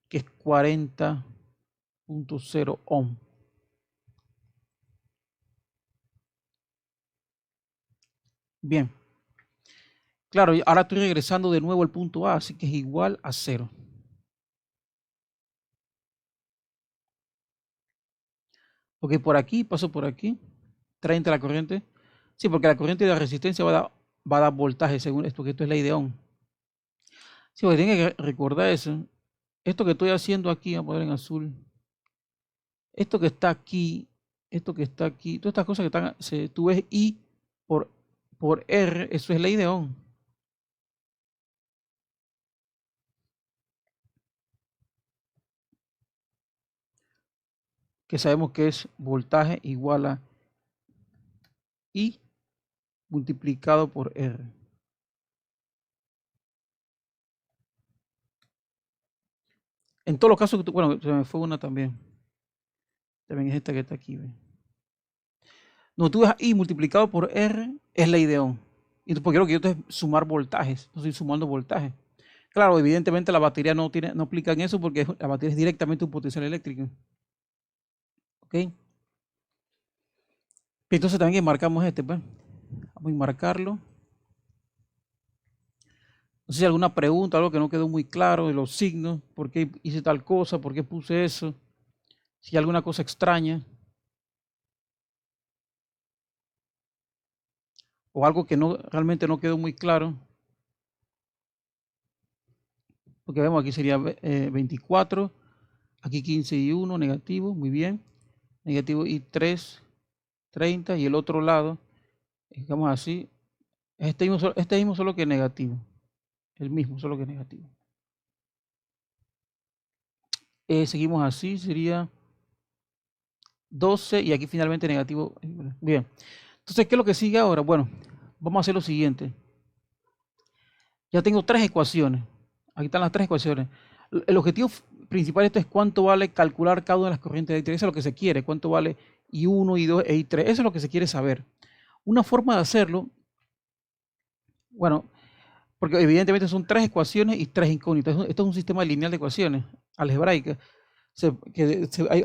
que es 40.0 ohm. Bien. Claro, ahora estoy regresando de nuevo al punto A, así que es igual a 0. Ok, por aquí, paso por aquí. 30 la corriente. Sí, porque la corriente de la resistencia va a dar voltaje según esto, que esto es ley de Ohm. Sí, porque tienen que recordar eso. Esto que estoy haciendo aquí, vamos a poner en azul. Esto que está aquí, todas estas cosas que están, tú ves I por R, eso es ley de Ohm. Que sabemos que es voltaje igual a I multiplicado por R. En todos los casos, bueno, se me fue una también. También es esta que está aquí. ¿Ve? No, tú ves I multiplicado por R es ley de Ohm. Y porque lo que yo tengo es sumar voltajes. No estoy sumando voltajes. Claro, evidentemente la batería no aplica en eso porque la batería es directamente un potencial eléctrico. ¿Ok? Entonces también marcamos este, pues. Vamos a marcarlo. No sé si alguna pregunta, algo que no quedó muy claro de los signos, por qué hice tal cosa, por qué puse eso, si hay alguna cosa extraña o algo que realmente no quedó muy claro. Porque vemos aquí sería 24, aquí 15 y 1, negativo, muy bien. Negativo y 3, 30, y el otro lado, digamos así, este mismo solo que negativo. El mismo, solo que negativo. Seguimos así, sería 12 y aquí finalmente negativo. Bien. Entonces, ¿qué es lo que sigue ahora? Bueno, vamos a hacer lo siguiente. Ya tengo 3 ecuaciones. Aquí están las 3 ecuaciones. El objetivo principal de esto es cuánto vale calcular cada una de las corrientes eléctricas. Eso es lo que se quiere. Cuánto vale I1, I2 e I3. Eso es lo que se quiere saber. Una forma de hacerlo, bueno, porque evidentemente son 3 ecuaciones y 3 incógnitas. Esto es un sistema lineal de ecuaciones algebraicas.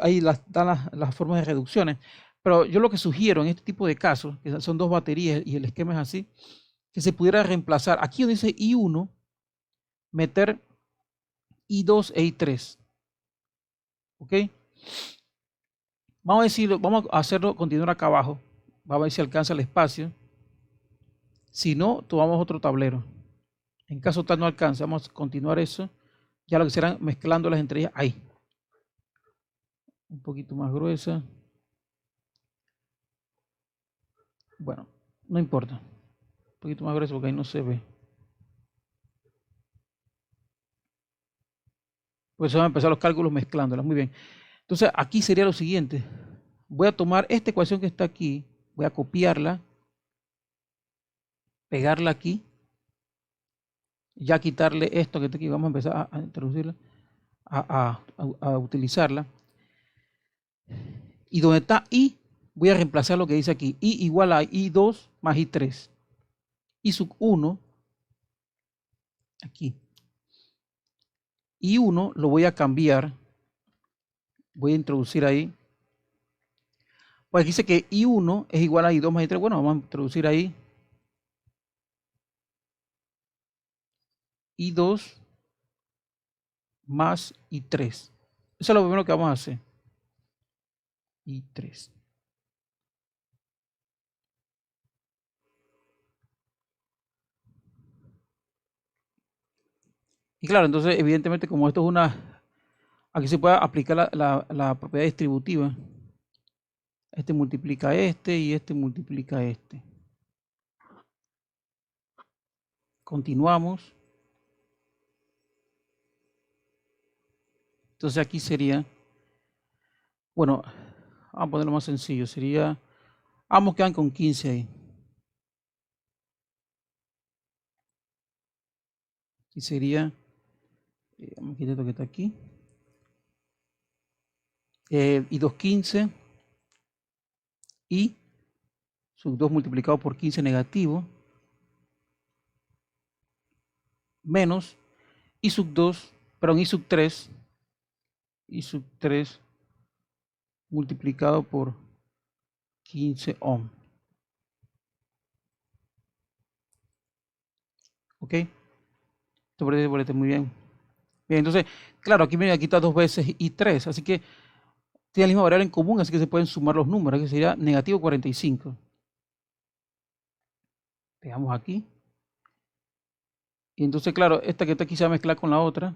Ahí dan las formas de reducciones. Pero yo lo que sugiero en este tipo de casos, que son 2 baterías y el esquema es así, que se pudiera reemplazar. Aquí donde dice I1, meter I2 e I3. ¿Ok? Vamos a hacerlo, continuar acá abajo. Vamos a ver si alcanza el espacio. Si no, tomamos otro tablero. En caso tal no alcanza, vamos a continuar eso. Ya lo que serán mezclándolas entre ellas ahí. Un poquito más gruesa. Bueno, no importa. Un poquito más gruesa porque ahí no se ve. Pues vamos a empezar los cálculos mezclándolas. Muy bien. Entonces aquí sería lo siguiente. Voy a tomar esta ecuación que está aquí. Voy a copiarla. Pegarla aquí. Ya quitarle esto que está aquí. Vamos a empezar a introducirla. A utilizarla. Y donde está I, voy a reemplazar lo que dice aquí. I igual a I2 más I3. I sub 1, aquí. I1 lo voy a cambiar. Voy a introducir ahí. Pues dice que I1 es igual a I2 más I3. Bueno, vamos a introducir ahí I2 más I3. Eso es lo primero que vamos a hacer. I3. Y claro, entonces evidentemente como esto es aquí se puede aplicar la propiedad distributiva. Este multiplica este y este multiplica este. Continuamos. Entonces aquí sería, bueno, vamos a ponerlo más sencillo, sería, ambos quedan con 15 ahí. Y sería, vamos a quitar esto que está aquí. Y 2, 15. Y sub 2 multiplicado por 15 negativo. Menos I sub 2, perdón, I sub 3. I sub 3 multiplicado por 15 ohm. ¿Ok? Esto parece muy bien. Bien, entonces, claro, aquí me quita 2 veces I3, así que tiene la misma variable en común, así que se pueden sumar los números, que sería negativo 45. Pegamos aquí. Y entonces, claro, esta que está aquí se va a mezclar con la otra.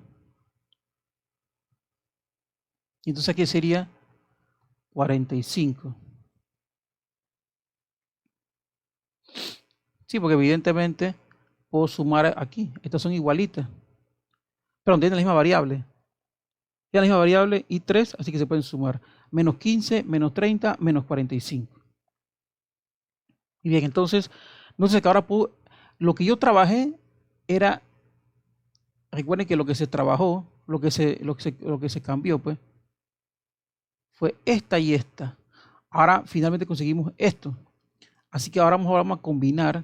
Y entonces aquí sería 45. Sí, porque evidentemente puedo sumar aquí. Estas son igualitas. Pero tienen la misma variable. Tienen la misma variable y 3, así que se pueden sumar. Menos 15, menos 30, menos 45. Y bien, entonces que ahora lo que yo trabajé era, recuerden que lo que se trabajó, lo que se cambió, pues, fue esta y esta. Ahora finalmente conseguimos esto. Así que ahora vamos a combinar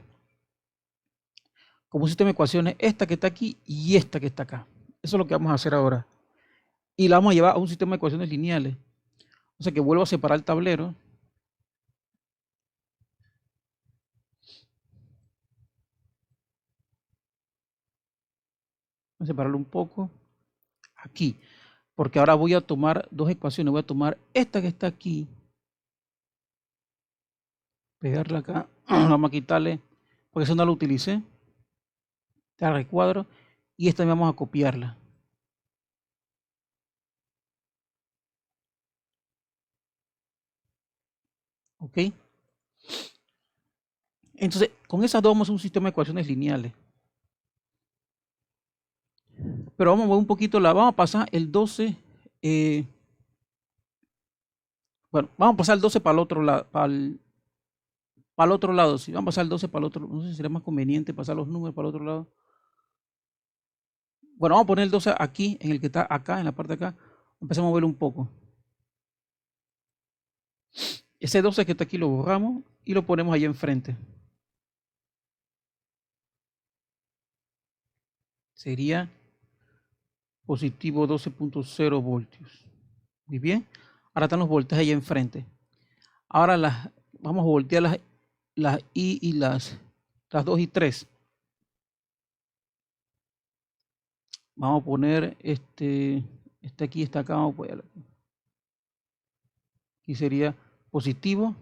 como un sistema de ecuaciones esta que está aquí y esta que está acá. Eso es lo que vamos a hacer ahora. Y la vamos a llevar a un sistema de ecuaciones lineales. O sea que vuelvo a separar el tablero. Voy a separarlo un poco. Aquí. Porque ahora voy a tomar dos ecuaciones. Voy a tomar esta que está aquí. Pegarla acá. Vamos a quitarle. Porque eso no lo utilicé. Te recuadro. Y esta vamos a copiarla. ¿Ok? Entonces, con esas dos vamos a un sistema de ecuaciones lineales. Pero vamos a ver un poquito vamos a pasar el 12. Bueno, vamos a pasar el 12 para el otro lado. Para el otro lado, sí. Vamos a pasar el 12 para el otro. No sé si sería más conveniente pasar los números para el otro lado. Bueno, vamos a poner el 12 aquí, en el que está acá, en la parte de acá. Empezamos a verlo un poco. Ese 12 que está aquí lo borramos y lo ponemos allá enfrente. Sería positivo 12.0 voltios. Muy bien. Ahora están los voltajes allá enfrente. Ahora vamos a voltear las I y las 2 y 3. Vamos a poner este aquí, este acá. Vamos a poner aquí sería positivo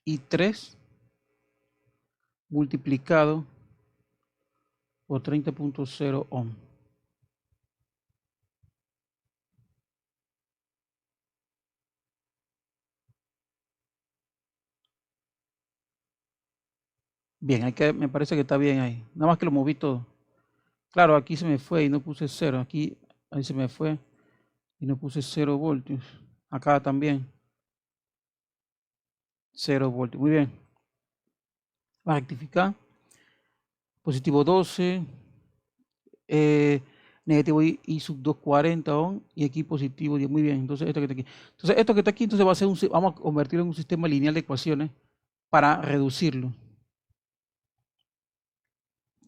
y 3 multiplicado por 30.0 ohm. Bien, me parece que está bien ahí. Nada más que lo moví todo. Claro, aquí se me fue y no puse 0. Aquí, ahí se me fue y no puse 0 voltios. Acá también. 0 voltios. Muy bien. Va a rectificar. Positivo 12. Negativo I sub 240 ohm. Y aquí positivo 10. Muy bien. Entonces, esto que está aquí. Entonces, esto que está aquí, entonces va a ser vamos a convertirlo en un sistema lineal de ecuaciones para reducirlo.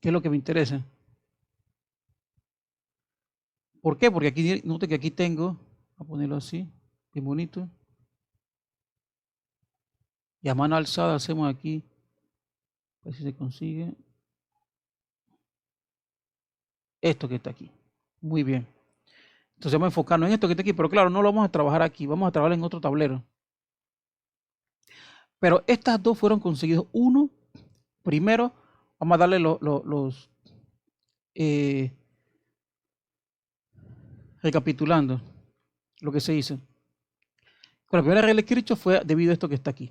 ¿Qué es lo que me interesa? ¿Por qué? Porque aquí, note que aquí tengo, a ponerlo así, bien bonito. Y a mano alzada hacemos aquí, a ver si se consigue. Esto que está aquí. Muy bien. Entonces vamos a enfocarnos en esto que está aquí, pero claro, no lo vamos a trabajar aquí, vamos a trabajar en otro tablero. Pero estas dos fueron conseguidos. Uno, primero, vamos a darle recapitulando lo que se hizo. Con la primera regla de Kirchhoff fue debido a esto que está aquí.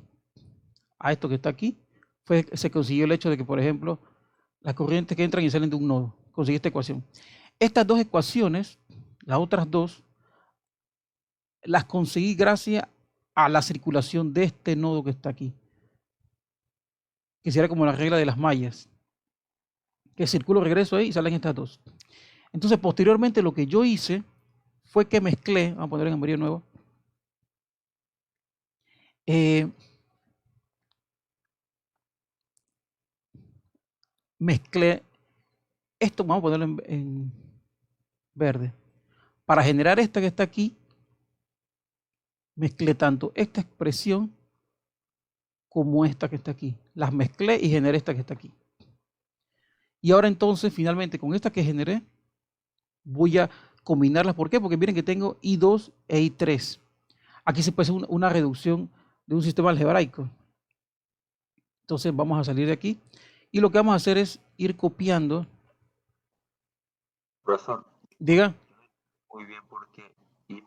A esto que está aquí, se consiguió el hecho de que, por ejemplo, las corrientes que entran y salen de un nodo. Conseguí esta ecuación. Estas dos ecuaciones, las otras dos, las conseguí gracias a la circulación de este nodo que está aquí. Que sería como la regla de las mallas. Que circulo, regreso ahí y salen estas dos. Entonces, posteriormente, lo que yo hice fue que mezclé, vamos a poner en amarillo nuevo, mezclé esto, vamos a ponerlo en verde. Para generar esta que está aquí, mezclé tanto esta expresión como esta que está aquí. Las mezclé y generé esta que está aquí. Y ahora entonces, finalmente, con esta que generé, voy a combinarlas. ¿Por qué? Porque miren que tengo I2 e I3. Aquí se puede hacer una reducción de un sistema algebraico. Entonces vamos a salir de aquí. Y lo que vamos a hacer es ir copiando.
Profesor,
Diga.
muy bien porque I3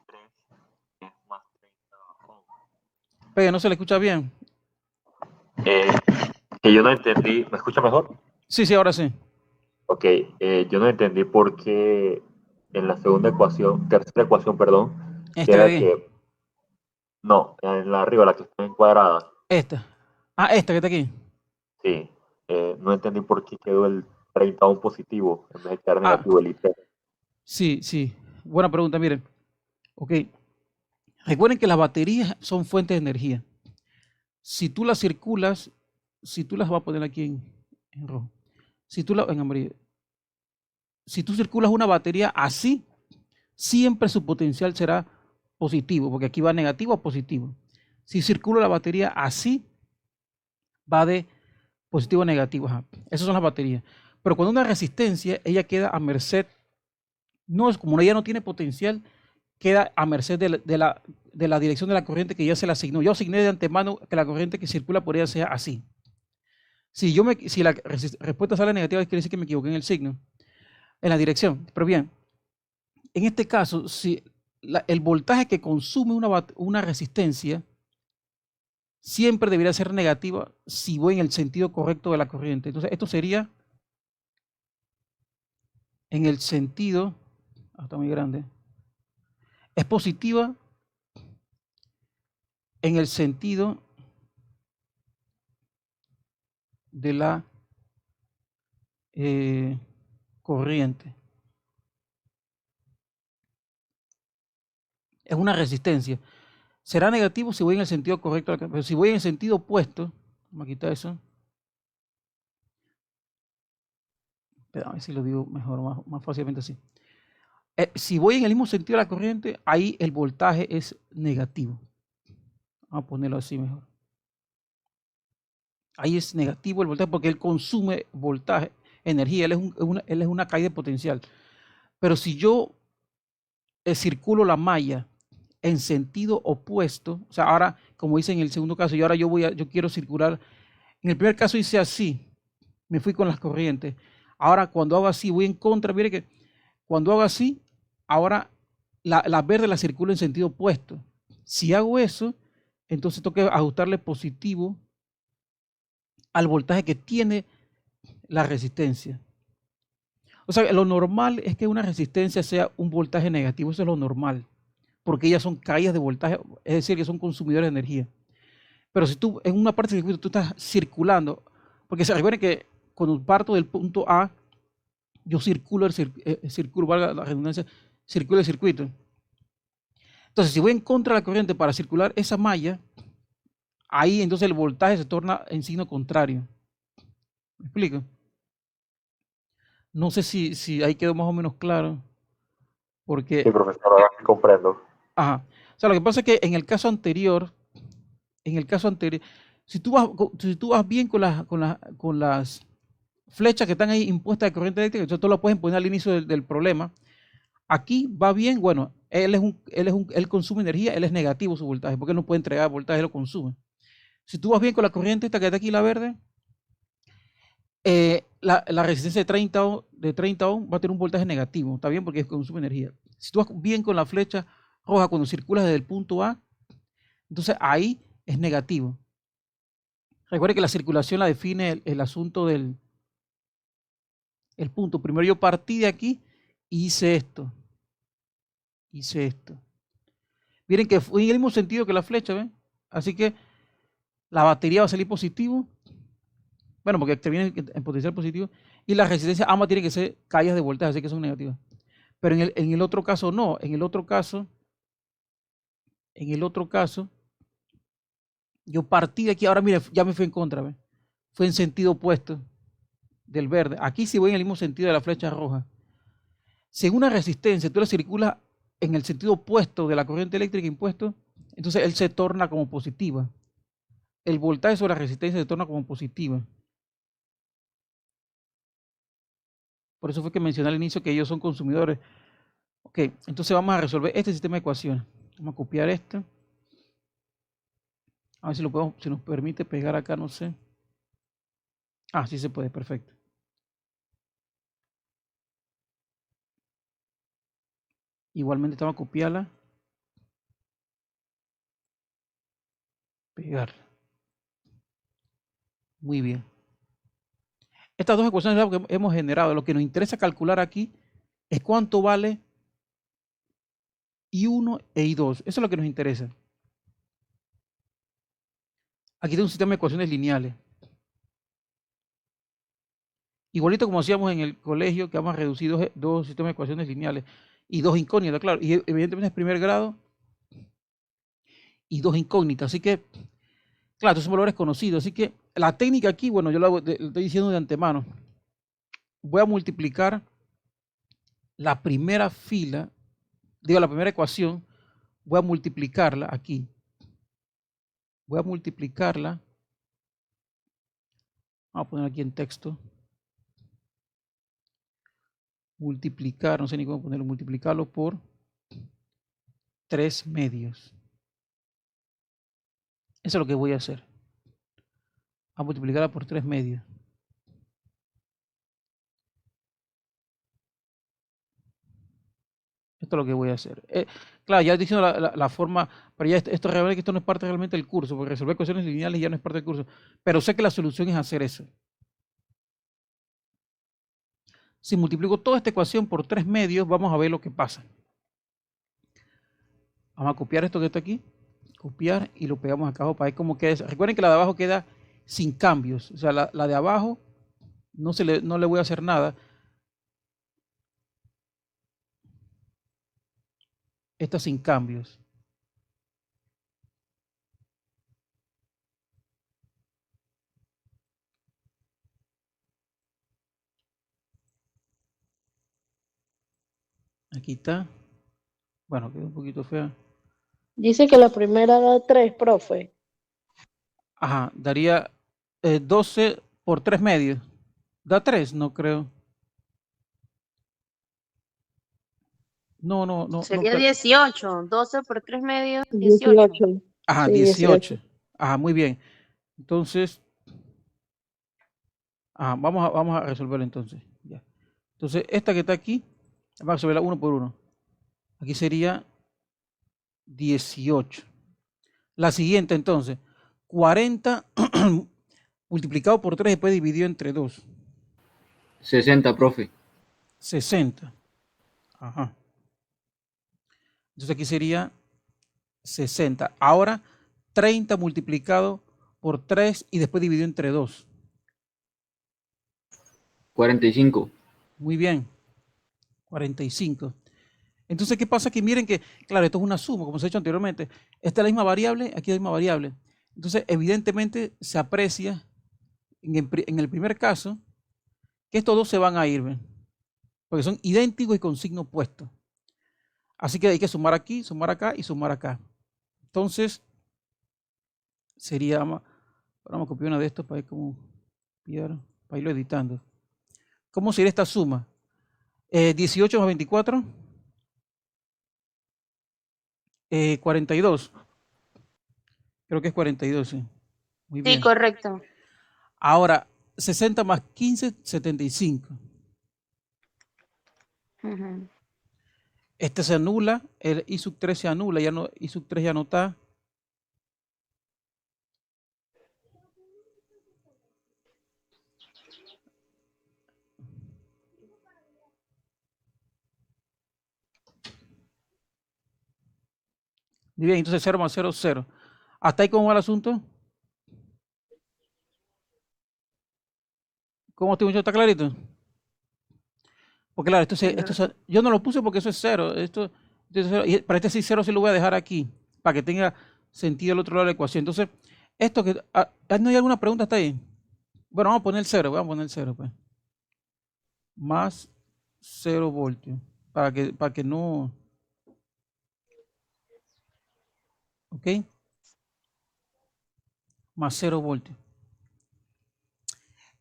es más 30 ohm.
Pero no se le escucha bien.
Que yo no entendí, ¿me escucha mejor?
Sí, sí, ahora sí.
Ok, yo no entendí por qué en la tercera ecuación, perdón, que
Esta de
era
aquí.
que, no, en la arriba, la que está encuadrada,
Esta. Ah, esta que está aquí.
sí, no entendí por qué quedó el 30 ohm positivo en vez de quedar
Ah,
negativo el I3.
sí, sí. Buena pregunta, miren. Ok. Recuerden que las baterías son fuentes de energía. Si tú las circulas, si tú las vas a poner aquí en rojo, si tú en amarillo, si tú circulas una batería así, siempre su potencial será positivo, porque aquí va negativo a positivo. Si circula la batería así, va de positivo a negativo. Ajá. Esas son las baterías. Pero cuando una resistencia, ella queda a merced, no es como ella no tiene potencial, queda a merced de la dirección de la corriente que ya se le asignó. Yo asigné de antemano que la corriente que circula por ella sea así. Si la respuesta sale negativa, quiere decir que me equivoqué en el signo, en la dirección. Pero bien, en este caso, si el voltaje que consume una resistencia siempre debería ser negativa si voy en el sentido correcto de la corriente. Entonces, esto sería en el sentido, está muy grande, es positiva en el sentido de la corriente. Es una resistencia. Será negativo si voy en el sentido correcto, pero si voy en el sentido opuesto, vamos a quitar eso. Pero a ver si lo digo mejor, más fácilmente así. Si voy en el mismo sentido de la corriente, ahí el voltaje es negativo. Vamos a ponerlo así mejor. Ahí es negativo el voltaje porque él consume voltaje, energía, él es una caída de potencial. Pero si yo circulo la malla en sentido opuesto, o sea, ahora, como hice en el segundo caso, y ahora yo quiero circular, en el primer caso hice así, me fui con las corrientes. Ahora, cuando hago así, voy en contra, mire que cuando hago así, ahora la verde la circulo en sentido opuesto. Si hago eso, entonces tengo que ajustarle positivo al voltaje que tiene la resistencia. O sea, lo normal es que una resistencia sea un voltaje negativo, eso es lo normal, porque ellas son caídas de voltaje, es decir, que son consumidores de energía. Pero si tú en una parte del circuito tú estás circulando, porque se recuerden que cuando parto del punto A, yo circulo valga la redundancia, circulo el circuito. Entonces, si voy en contra de la corriente para circular esa malla, ahí entonces el voltaje se torna en signo contrario. ¿Me explico? No sé si ahí quedó más o menos claro. Porque,
Sí, profesor, ahora sí comprendo.
ajá. O sea, lo que pasa es que en el caso anterior, si tú vas bien con las flechas que están ahí impuestas de corriente eléctrica, entonces tú lo puedes poner al inicio del problema. Aquí va bien, bueno, él consume energía, él es negativo su voltaje, porque él no puede entregar voltaje, él lo consume. Si tú vas bien con la corriente esta que está aquí, la verde, la resistencia de 30 ohm va a tener un voltaje negativo, ¿está bien? Porque consume energía. Si tú vas bien con la flecha roja cuando circulas desde el punto A, entonces ahí es negativo. Recuerde que la circulación la define el asunto del punto. Primero yo partí de aquí y hice esto. Miren que fue en el mismo sentido que la flecha, ¿ven? Así que la batería va a salir positivo. Bueno, porque termina en potencial positivo. Y la resistencia ambas tiene que ser caídas de voltaje, así que son negativas. Pero en el otro caso no. En el otro caso, yo partí de aquí. Ahora mira, ya me fui en contra, ¿ven? Fue en sentido opuesto del verde. Aquí sí voy en el mismo sentido de la flecha roja. Si en una resistencia tú la circulas en el sentido opuesto de la corriente eléctrica impuesto, entonces él se torna como positiva. El voltaje sobre la resistencia se torna como positiva. Por eso fue que mencioné al inicio que ellos son consumidores. Ok, entonces vamos a resolver este sistema de ecuaciones. Vamos a copiar esto. A ver si nos permite pegar acá, no sé. Ah, sí se puede, perfecto. Igualmente estamos a copiarla. Pegar. Muy bien. Estas dos ecuaciones que hemos generado, lo que nos interesa calcular aquí es cuánto vale I1 e I2. Eso es lo que nos interesa. Aquí tengo un sistema de ecuaciones lineales. Igualito como hacíamos en el colegio, que vamos a reducir dos sistemas de ecuaciones lineales y dos incógnitas, claro. Y evidentemente es primer grado. y 2 incógnitas. Así que, claro, estos son valores conocidos. Así que la técnica aquí, bueno, yo lo estoy diciendo de antemano. Voy a multiplicar la primera fila, digo, la primera ecuación, voy a multiplicarla aquí. Voy a multiplicarla. Vamos a poner aquí en texto. Multiplicar, no sé ni cómo ponerlo, multiplicarlo por 3 medios. Eso es lo que voy a hacer. A multiplicarla por 3 medios. Esto es lo que voy a hacer. Claro, ya estoy diciendo la forma, pero ya esto realmente, esto no es parte realmente del curso, porque resolver ecuaciones lineales ya no es parte del curso. Pero sé que la solución es hacer eso. Si multiplico toda esta ecuación por 3 medios, vamos a ver lo que pasa. Vamos a copiar esto que está aquí, copiar y lo pegamos acá abajo para ver cómo queda. Recuerden que la de abajo queda sin cambios. O sea, la de abajo no le voy a hacer nada. Esta sin cambios. Aquí está. Bueno, queda un poquito fea.
Dice que la primera da 3, profe.
Ajá, daría 12 por 3 medios. ¿Da 3? No creo. No.
Sería 18, 12 por 3 medios, 18.
18.
Ajá,
Sí,
18. Ajá, muy bien. Entonces, vamos a resolverlo entonces. Ya. Entonces, esta que está aquí, vamos a resolverla uno por uno. Aquí sería 18. La siguiente, entonces, 40 multiplicado por 3 después dividido entre 2.
60, profe.
60. Ajá. Entonces aquí sería 60. Ahora 30 multiplicado por 3 y después dividido entre 2.
45.
Muy bien. 45. Entonces, ¿qué pasa? Que miren que, claro, esto es una suma, como se ha hecho anteriormente. Esta es la misma variable, aquí es la misma variable. Entonces, evidentemente, se aprecia en el primer caso que estos dos se van a ir, ¿ven? Porque son idénticos y con signo opuesto. Así que hay que sumar aquí, sumar acá y sumar acá. Entonces, sería, vamos a copiar una de estas para ver cómo, para irlo editando. ¿Cómo sería esta suma? 18 más 24. 42. Creo que es 42, sí. Muy bien.
Sí, correcto.
Ahora, 60 más 15, 75.
Ujú.
Este se anula, el I sub 3 se anula, ya no, I sub 3 ya no está. Muy bien, entonces 0 más 0, 0. ¿Hasta ahí cómo va el asunto? ¿Cómo estoy, mucho? ¿Está clarito? Porque claro, yo no lo puse porque eso es 0. Esto es 0. Y para este sí 0 sí lo voy a dejar aquí, para que tenga sentido el otro lado de la ecuación. Entonces, esto que... ¿no hay alguna pregunta hasta ahí? Bueno, vamos a poner 0, pues. Más 0 voltios. Para que no... ¿Ok? Más 0 voltios.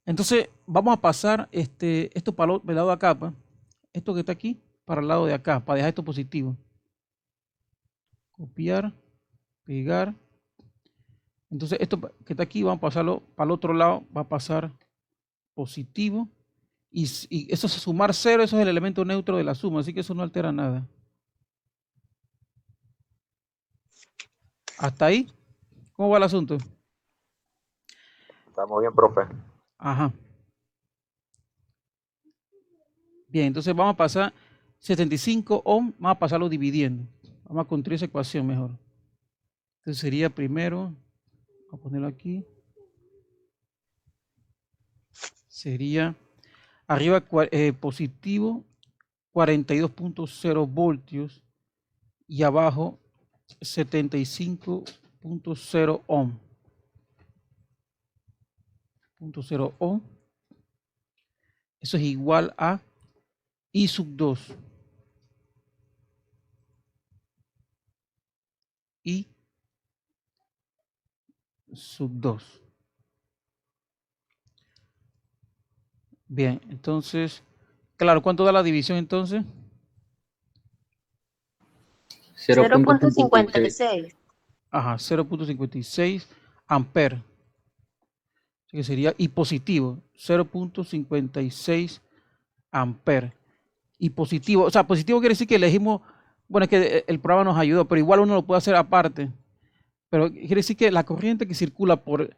Entonces, vamos a pasar esto para el lado de acá, pues. Esto que está aquí, para el lado de acá, para dejar esto positivo. Copiar, pegar. Entonces, esto que está aquí, vamos a pasarlo para el otro lado, va a pasar positivo. Y eso es sumar 0, eso es el elemento neutro de la suma, así que eso no altera nada. ¿Hasta ahí? ¿Cómo va el asunto?
Estamos bien, profe.
Ajá. Bien, entonces vamos a pasar 75 ohm, vamos a pasarlo dividiendo. Vamos a construir esa ecuación mejor. Entonces sería primero, voy a ponerlo aquí. Sería arriba positivo 42.0 voltios y abajo 75.0 ohm. 0 ohm. Eso es igual a I sub 2. I sub 2. Bien, entonces, claro, ¿cuánto da la división entonces?
0.56.
0.56.
Ajá, 0.56 amperes. Que sería I positivo, 0.56 amperes. Y positivo, o sea, positivo quiere decir que elegimos, bueno, es que el programa nos ayudó, pero igual uno lo puede hacer aparte. Pero quiere decir que la corriente que circula por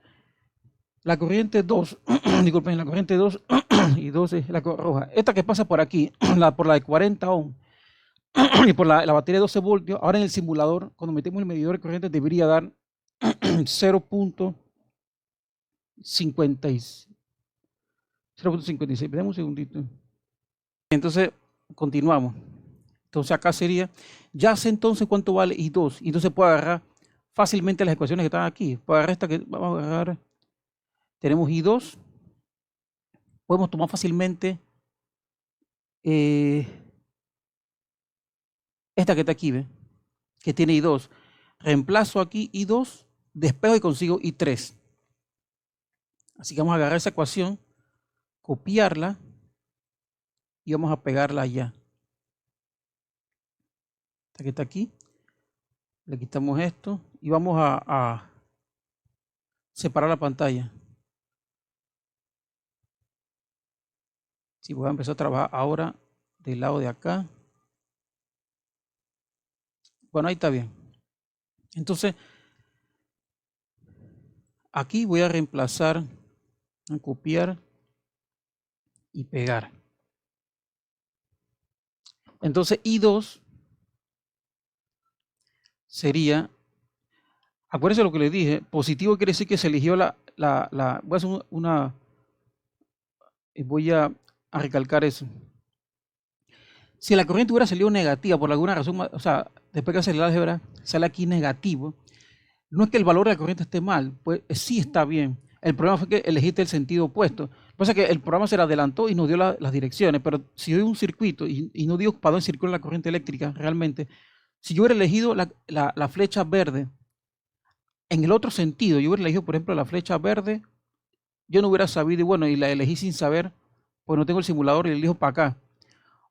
la corriente 2, disculpen, la corriente 2 y 2 es la roja. Esta que pasa por aquí, por la de 40 ohm y por la batería de 12 voltios, ahora en el simulador, cuando metemos el medidor de corriente, debería dar 0.56. 0.56. Dame un segundito. Entonces, continuamos. Entonces, acá sería, ya sé entonces cuánto vale I2. Y entonces puedo agarrar fácilmente las ecuaciones que están aquí. Puedo agarrar esta que vamos a agarrar. Tenemos I2. Podemos tomar fácilmente esta que está aquí, ¿ve? Que tiene I2. Reemplazo aquí I2, despejo y consigo I3. Así que vamos a agarrar esa ecuación, copiarla y vamos a pegarla allá. Esta que está aquí. Le quitamos esto y vamos a separar la pantalla. Si voy a empezar a trabajar ahora del lado de acá. Bueno, ahí está bien. Entonces, aquí voy a reemplazar, a copiar y pegar. Entonces, I2 sería, acuérdense lo que les dije, positivo quiere decir que se eligió voy a hacer voy a recalcar eso. Si la corriente hubiera salido negativa por alguna razón, o sea, después que hace el álgebra, sale aquí negativo, no es que el valor de la corriente esté mal, pues sí está bien. El problema fue que elegiste el sentido opuesto. Lo que pasa es que el programa se le adelantó y nos dio las direcciones, pero si yo doy un circuito y no dio para dónde circula la corriente eléctrica realmente, si yo hubiera elegido la flecha verde en el otro sentido, yo hubiera elegido, por ejemplo, la flecha verde, yo no hubiera sabido, y bueno, y la elegí sin saber, pues no tengo el simulador y le elijo para acá.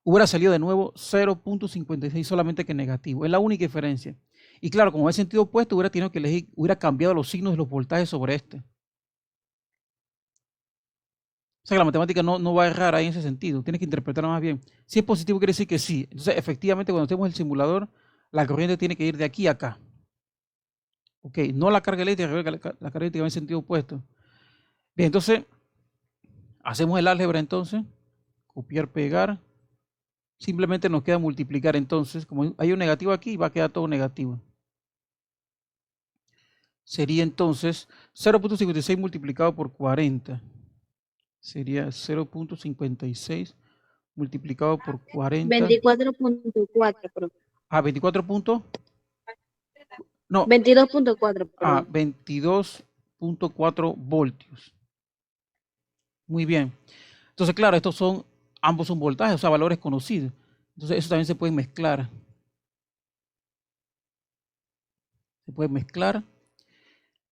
Hubiera salido de nuevo 0.56 solamente que negativo. Es la única diferencia. Y claro, como es sentido opuesto, hubiera tenido que elegir, hubiera cambiado los signos de los voltajes sobre este. O sea que la matemática no va a errar ahí en ese sentido. Tienes que interpretarlo más bien. Si es positivo, quiere decir que sí. Entonces, efectivamente, cuando hacemos el simulador, la corriente tiene que ir de aquí a acá. Ok, no la carga eléctrica, la carga eléctrica va en sentido opuesto. Bien, entonces, hacemos el álgebra entonces. Copiar, pegar. Simplemente nos queda multiplicar entonces. Como hay un negativo aquí, va a quedar todo negativo. Sería entonces 0.56 multiplicado por 40. Sería 0.56 multiplicado por 40.
24.4, profe.
24 puntos. No.
22.4, perdón.
22.4 voltios. Muy bien. Entonces, claro, ambos son voltajes, o sea, valores conocidos. Entonces, eso también se puede mezclar. Se puede mezclar.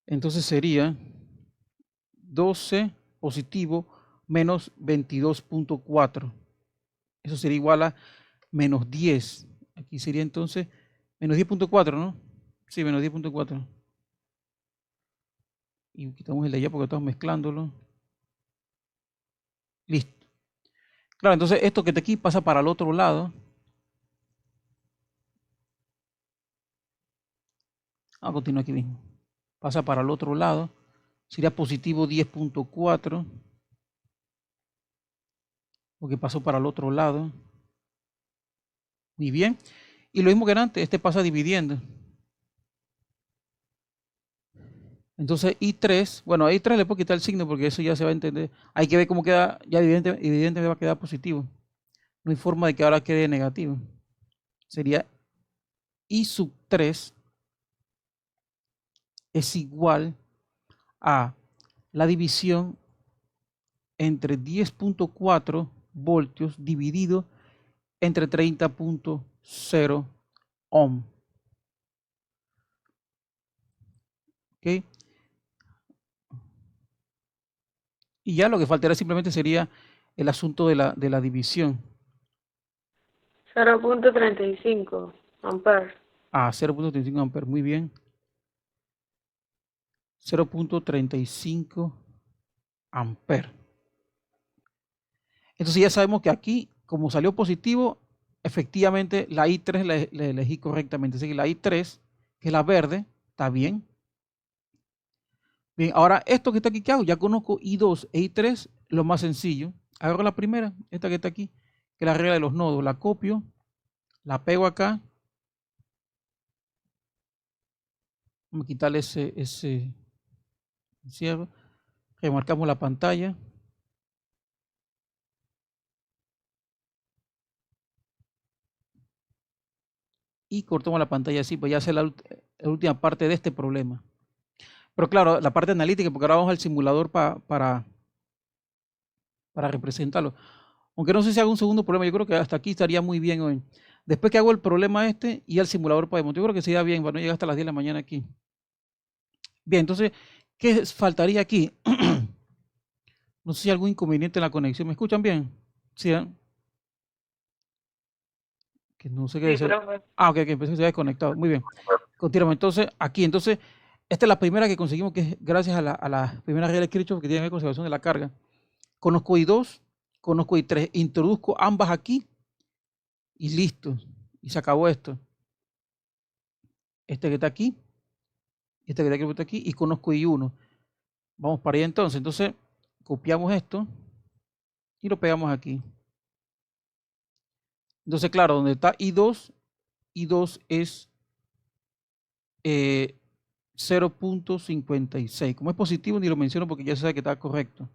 Entonces sería 12 positivo menos 22.4. Eso sería igual a menos 10. Aquí sería entonces menos 10.4, ¿no? Sí, menos 10.4. Y quitamos el de allá porque estamos mezclándolo. Listo. Claro, entonces esto que está aquí pasa para el otro lado. Vamos a continuar aquí mismo. Pasa para el otro lado. Sería positivo 10.4. Porque pasó para el otro lado. Muy bien. Y lo mismo que era antes, este pasa dividiendo. Entonces I3, bueno, a I3 le puedo quitar el signo porque eso ya se va a entender. Hay que ver cómo queda, ya evidentemente va a quedar positivo. No hay forma de que ahora quede negativo. Sería I sub 3 es igual a la división entre 10.4 voltios dividido entre 30.0 ohm. ¿Ok? Y ya lo que faltaría simplemente sería el asunto de la división.
0.35 amperes.
0.35 amperes, muy bien. 0.35 amperes. Entonces ya sabemos que aquí, como salió positivo, efectivamente la I3 la elegí correctamente. Así que la I3, que es la verde, está bien. Bien, ahora esto que está aquí, ¿qué hago? Ya conozco I2 e I3, lo más sencillo. Agarro la primera, esta que está aquí, que es la regla de los nodos. La copio, la pego acá. Vamos a quitarle ese cierre. Remarcamos la pantalla. Y cortamos la pantalla así, pues ya hace la última parte de este problema. Pero claro, la parte analítica, porque ahora vamos al simulador para representarlo. Aunque no sé si hago un segundo problema, yo creo que hasta aquí estaría muy bien hoy. Después que hago el problema este y al simulador para desmontar, yo creo que sería bien para no llegar hasta las 10 de la mañana aquí. Bien, entonces, ¿qué faltaría aquí? No sé si hay algún inconveniente en la conexión. ¿Me escuchan bien? Sí, ¿eh? Que no sé qué decir. Ok, empecé a ser desconectado. Muy bien. Continuamos. Entonces, aquí, entonces, esta es la primera que conseguimos, que es gracias a la primera regla de Kirchhoff que tiene que ver con conservación de la carga. Conozco I2, conozco I3, introduzco ambas aquí y listo. Y se acabó esto. Este que está aquí, este que está aquí, y conozco I1. Vamos para allá entonces. Entonces, copiamos esto y lo pegamos aquí. Entonces, claro, donde está I2, I2 es 0.56. Como es positivo, ni lo menciono porque ya se sabe que está correcto.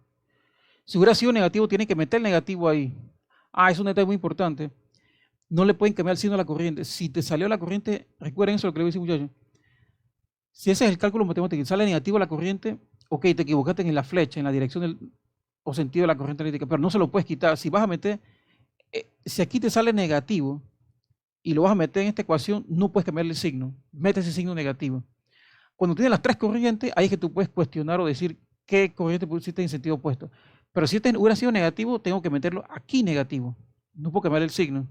Si hubiera sido negativo, tiene que meter el negativo ahí. Es un detalle muy importante. No le pueden cambiar el signo a la corriente. Si te salió la corriente, recuerden eso lo que le voy a decir, muchachos. Si ese es el cálculo matemático y sale negativo la corriente, ok, te equivocaste en la flecha, en la dirección o sentido de la corriente eléctrica, pero no se lo puedes quitar. Si vas a meter, si aquí te sale negativo y lo vas a meter en esta ecuación, no puedes cambiarle el signo. Mete ese signo negativo. Cuando tienes las tres corrientes, ahí es que tú puedes cuestionar o decir qué corriente pusiste en sentido opuesto. Pero si este hubiera sido negativo, tengo que meterlo aquí negativo. No puedo cambiar el signo.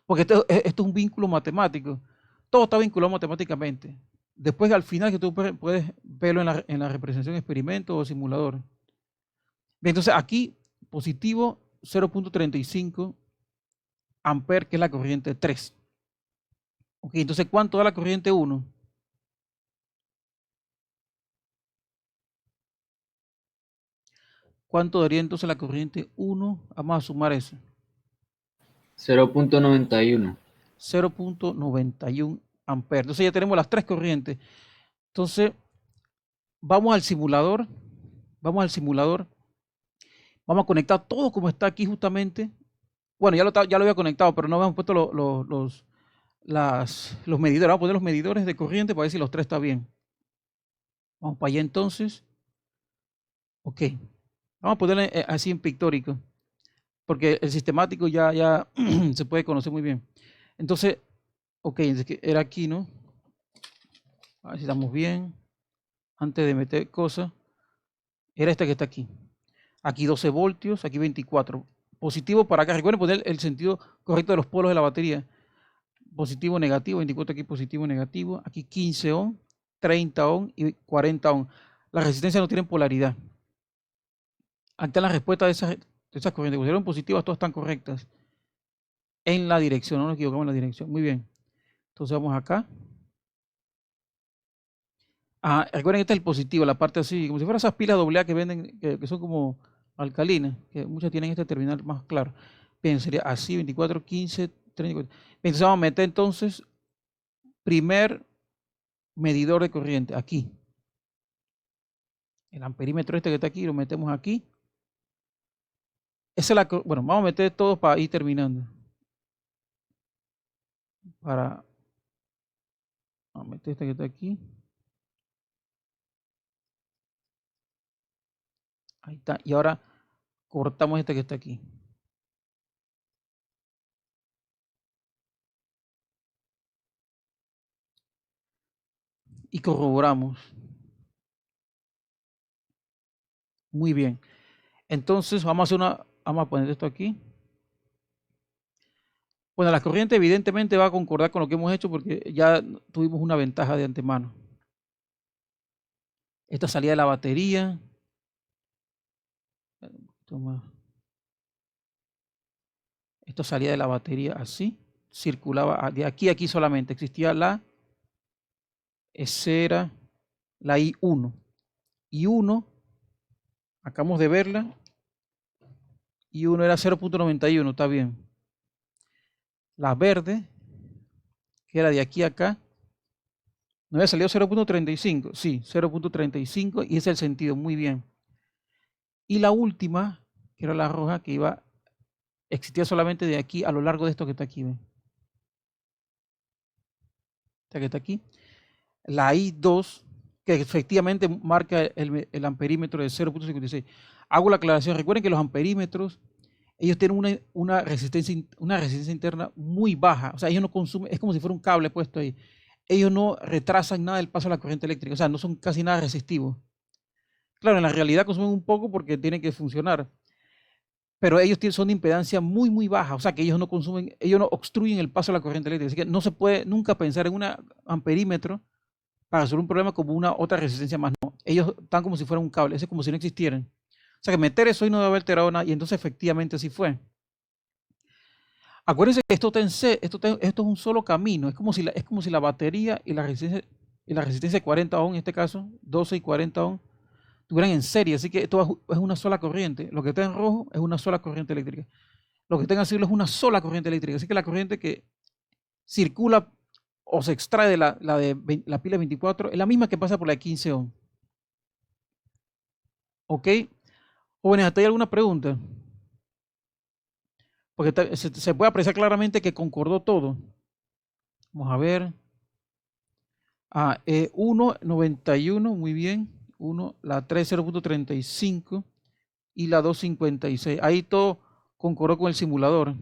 Porque esto es un vínculo matemático. Todo está vinculado matemáticamente. Después, al final, que tú puedes verlo en la representación de experimento o simulador. Bien, entonces aquí, positivo 0.35 amperes, que es la corriente 3. Ok, entonces, ¿cuánto da la corriente 1? ¿Cuánto daría entonces la corriente 1? Vamos a sumar eso.
0.91.
0.91 amperes. Entonces ya tenemos las tres corrientes. Entonces, vamos al simulador. Vamos al simulador. Vamos a conectar todo como está aquí justamente. Bueno, ya lo había conectado, pero no habíamos puesto los medidores. Vamos a poner los medidores de corriente para ver si los tres están bien. Vamos para allá entonces. Ok. Vamos a ponerle así en pictórico, porque el sistemático ya se puede conocer muy bien. Entonces, ok, era aquí, ¿no? A ver si estamos bien. Antes de meter cosas, era esta que está aquí. Aquí 12 voltios, aquí 24. Positivo para acá. Recuerden poner el sentido correcto de los polos de la batería. Positivo, negativo, 24 aquí, positivo, negativo. Aquí 15 ohm, 30 ohm y 40 ohm. Las resistencias no tienen polaridad. Ante la respuesta de esas corrientes, si eran positivas, todas están correctas en la dirección. No nos equivocamos en la dirección. Muy bien. Entonces vamos acá. Recuerden, este es el positivo, la parte así, como si fueran esas pilas AA que venden, que son como alcalinas, que muchas tienen este terminal más claro. Bien, sería así, 24, 15, 34. Bien, entonces vamos a meter entonces primer medidor de corriente, aquí. El amperímetro este que está aquí, lo metemos aquí. Bueno, vamos a meter todo para ir terminando. Vamos a meter este que está aquí. Ahí está. Y ahora cortamos este que está aquí. Y corroboramos. Muy bien. Entonces vamos a poner esto aquí. Bueno, la corriente evidentemente va a concordar con lo que hemos hecho porque ya tuvimos una ventaja de antemano. Esta salida de la batería. Esto salía de la batería así. Circulaba de aquí a aquí solamente. Existía esa era la I1. I1, acabamos de verla. I1 era 0.91, está bien. La verde, que era de aquí a acá, ¿no había salido 0.35? Sí, 0.35 y ese es el sentido, muy bien. Y la última, que era la roja, que existía solamente de aquí a lo largo de esto que está aquí. ¿Ven? Esta que está aquí. La I2, que efectivamente marca el amperímetro de 0.56. Hago la aclaración, recuerden que los amperímetros, ellos tienen una resistencia interna muy baja, o sea, ellos no consumen, es como si fuera un cable puesto ahí. Ellos no retrasan nada el paso de la corriente eléctrica, o sea, no son casi nada resistivos. Claro, en la realidad consumen un poco porque tienen que funcionar, pero ellos son de impedancia muy, muy baja, o sea, que ellos no consumen, ellos no obstruyen el paso de la corriente eléctrica, así que no se puede nunca pensar en un amperímetro para resolver un problema como una otra resistencia más. No, ellos están como si fueran un cable, es como si no existieran. O sea, que meter eso ahí no debe haber alterado nada, y entonces efectivamente así fue. Acuérdense que esto es un solo camino, es como si la batería y la resistencia de 40 ohm, en este caso, 12 y 40 ohm, estuvieran en serie, así que esto es una sola corriente. Lo que está en rojo es una sola corriente eléctrica. Lo que está en azul es una sola corriente eléctrica, así que la corriente que circula o se extrae de la pila 24 es la misma que pasa por la de 15 ohm. ¿Ok? Jóvenes, ¿hasta ahí alguna pregunta? Porque se puede apreciar claramente que concordó todo. Vamos a ver. 1.91, muy bien. La 3 0.35 y la 2.56. Ahí todo concordó con el simulador.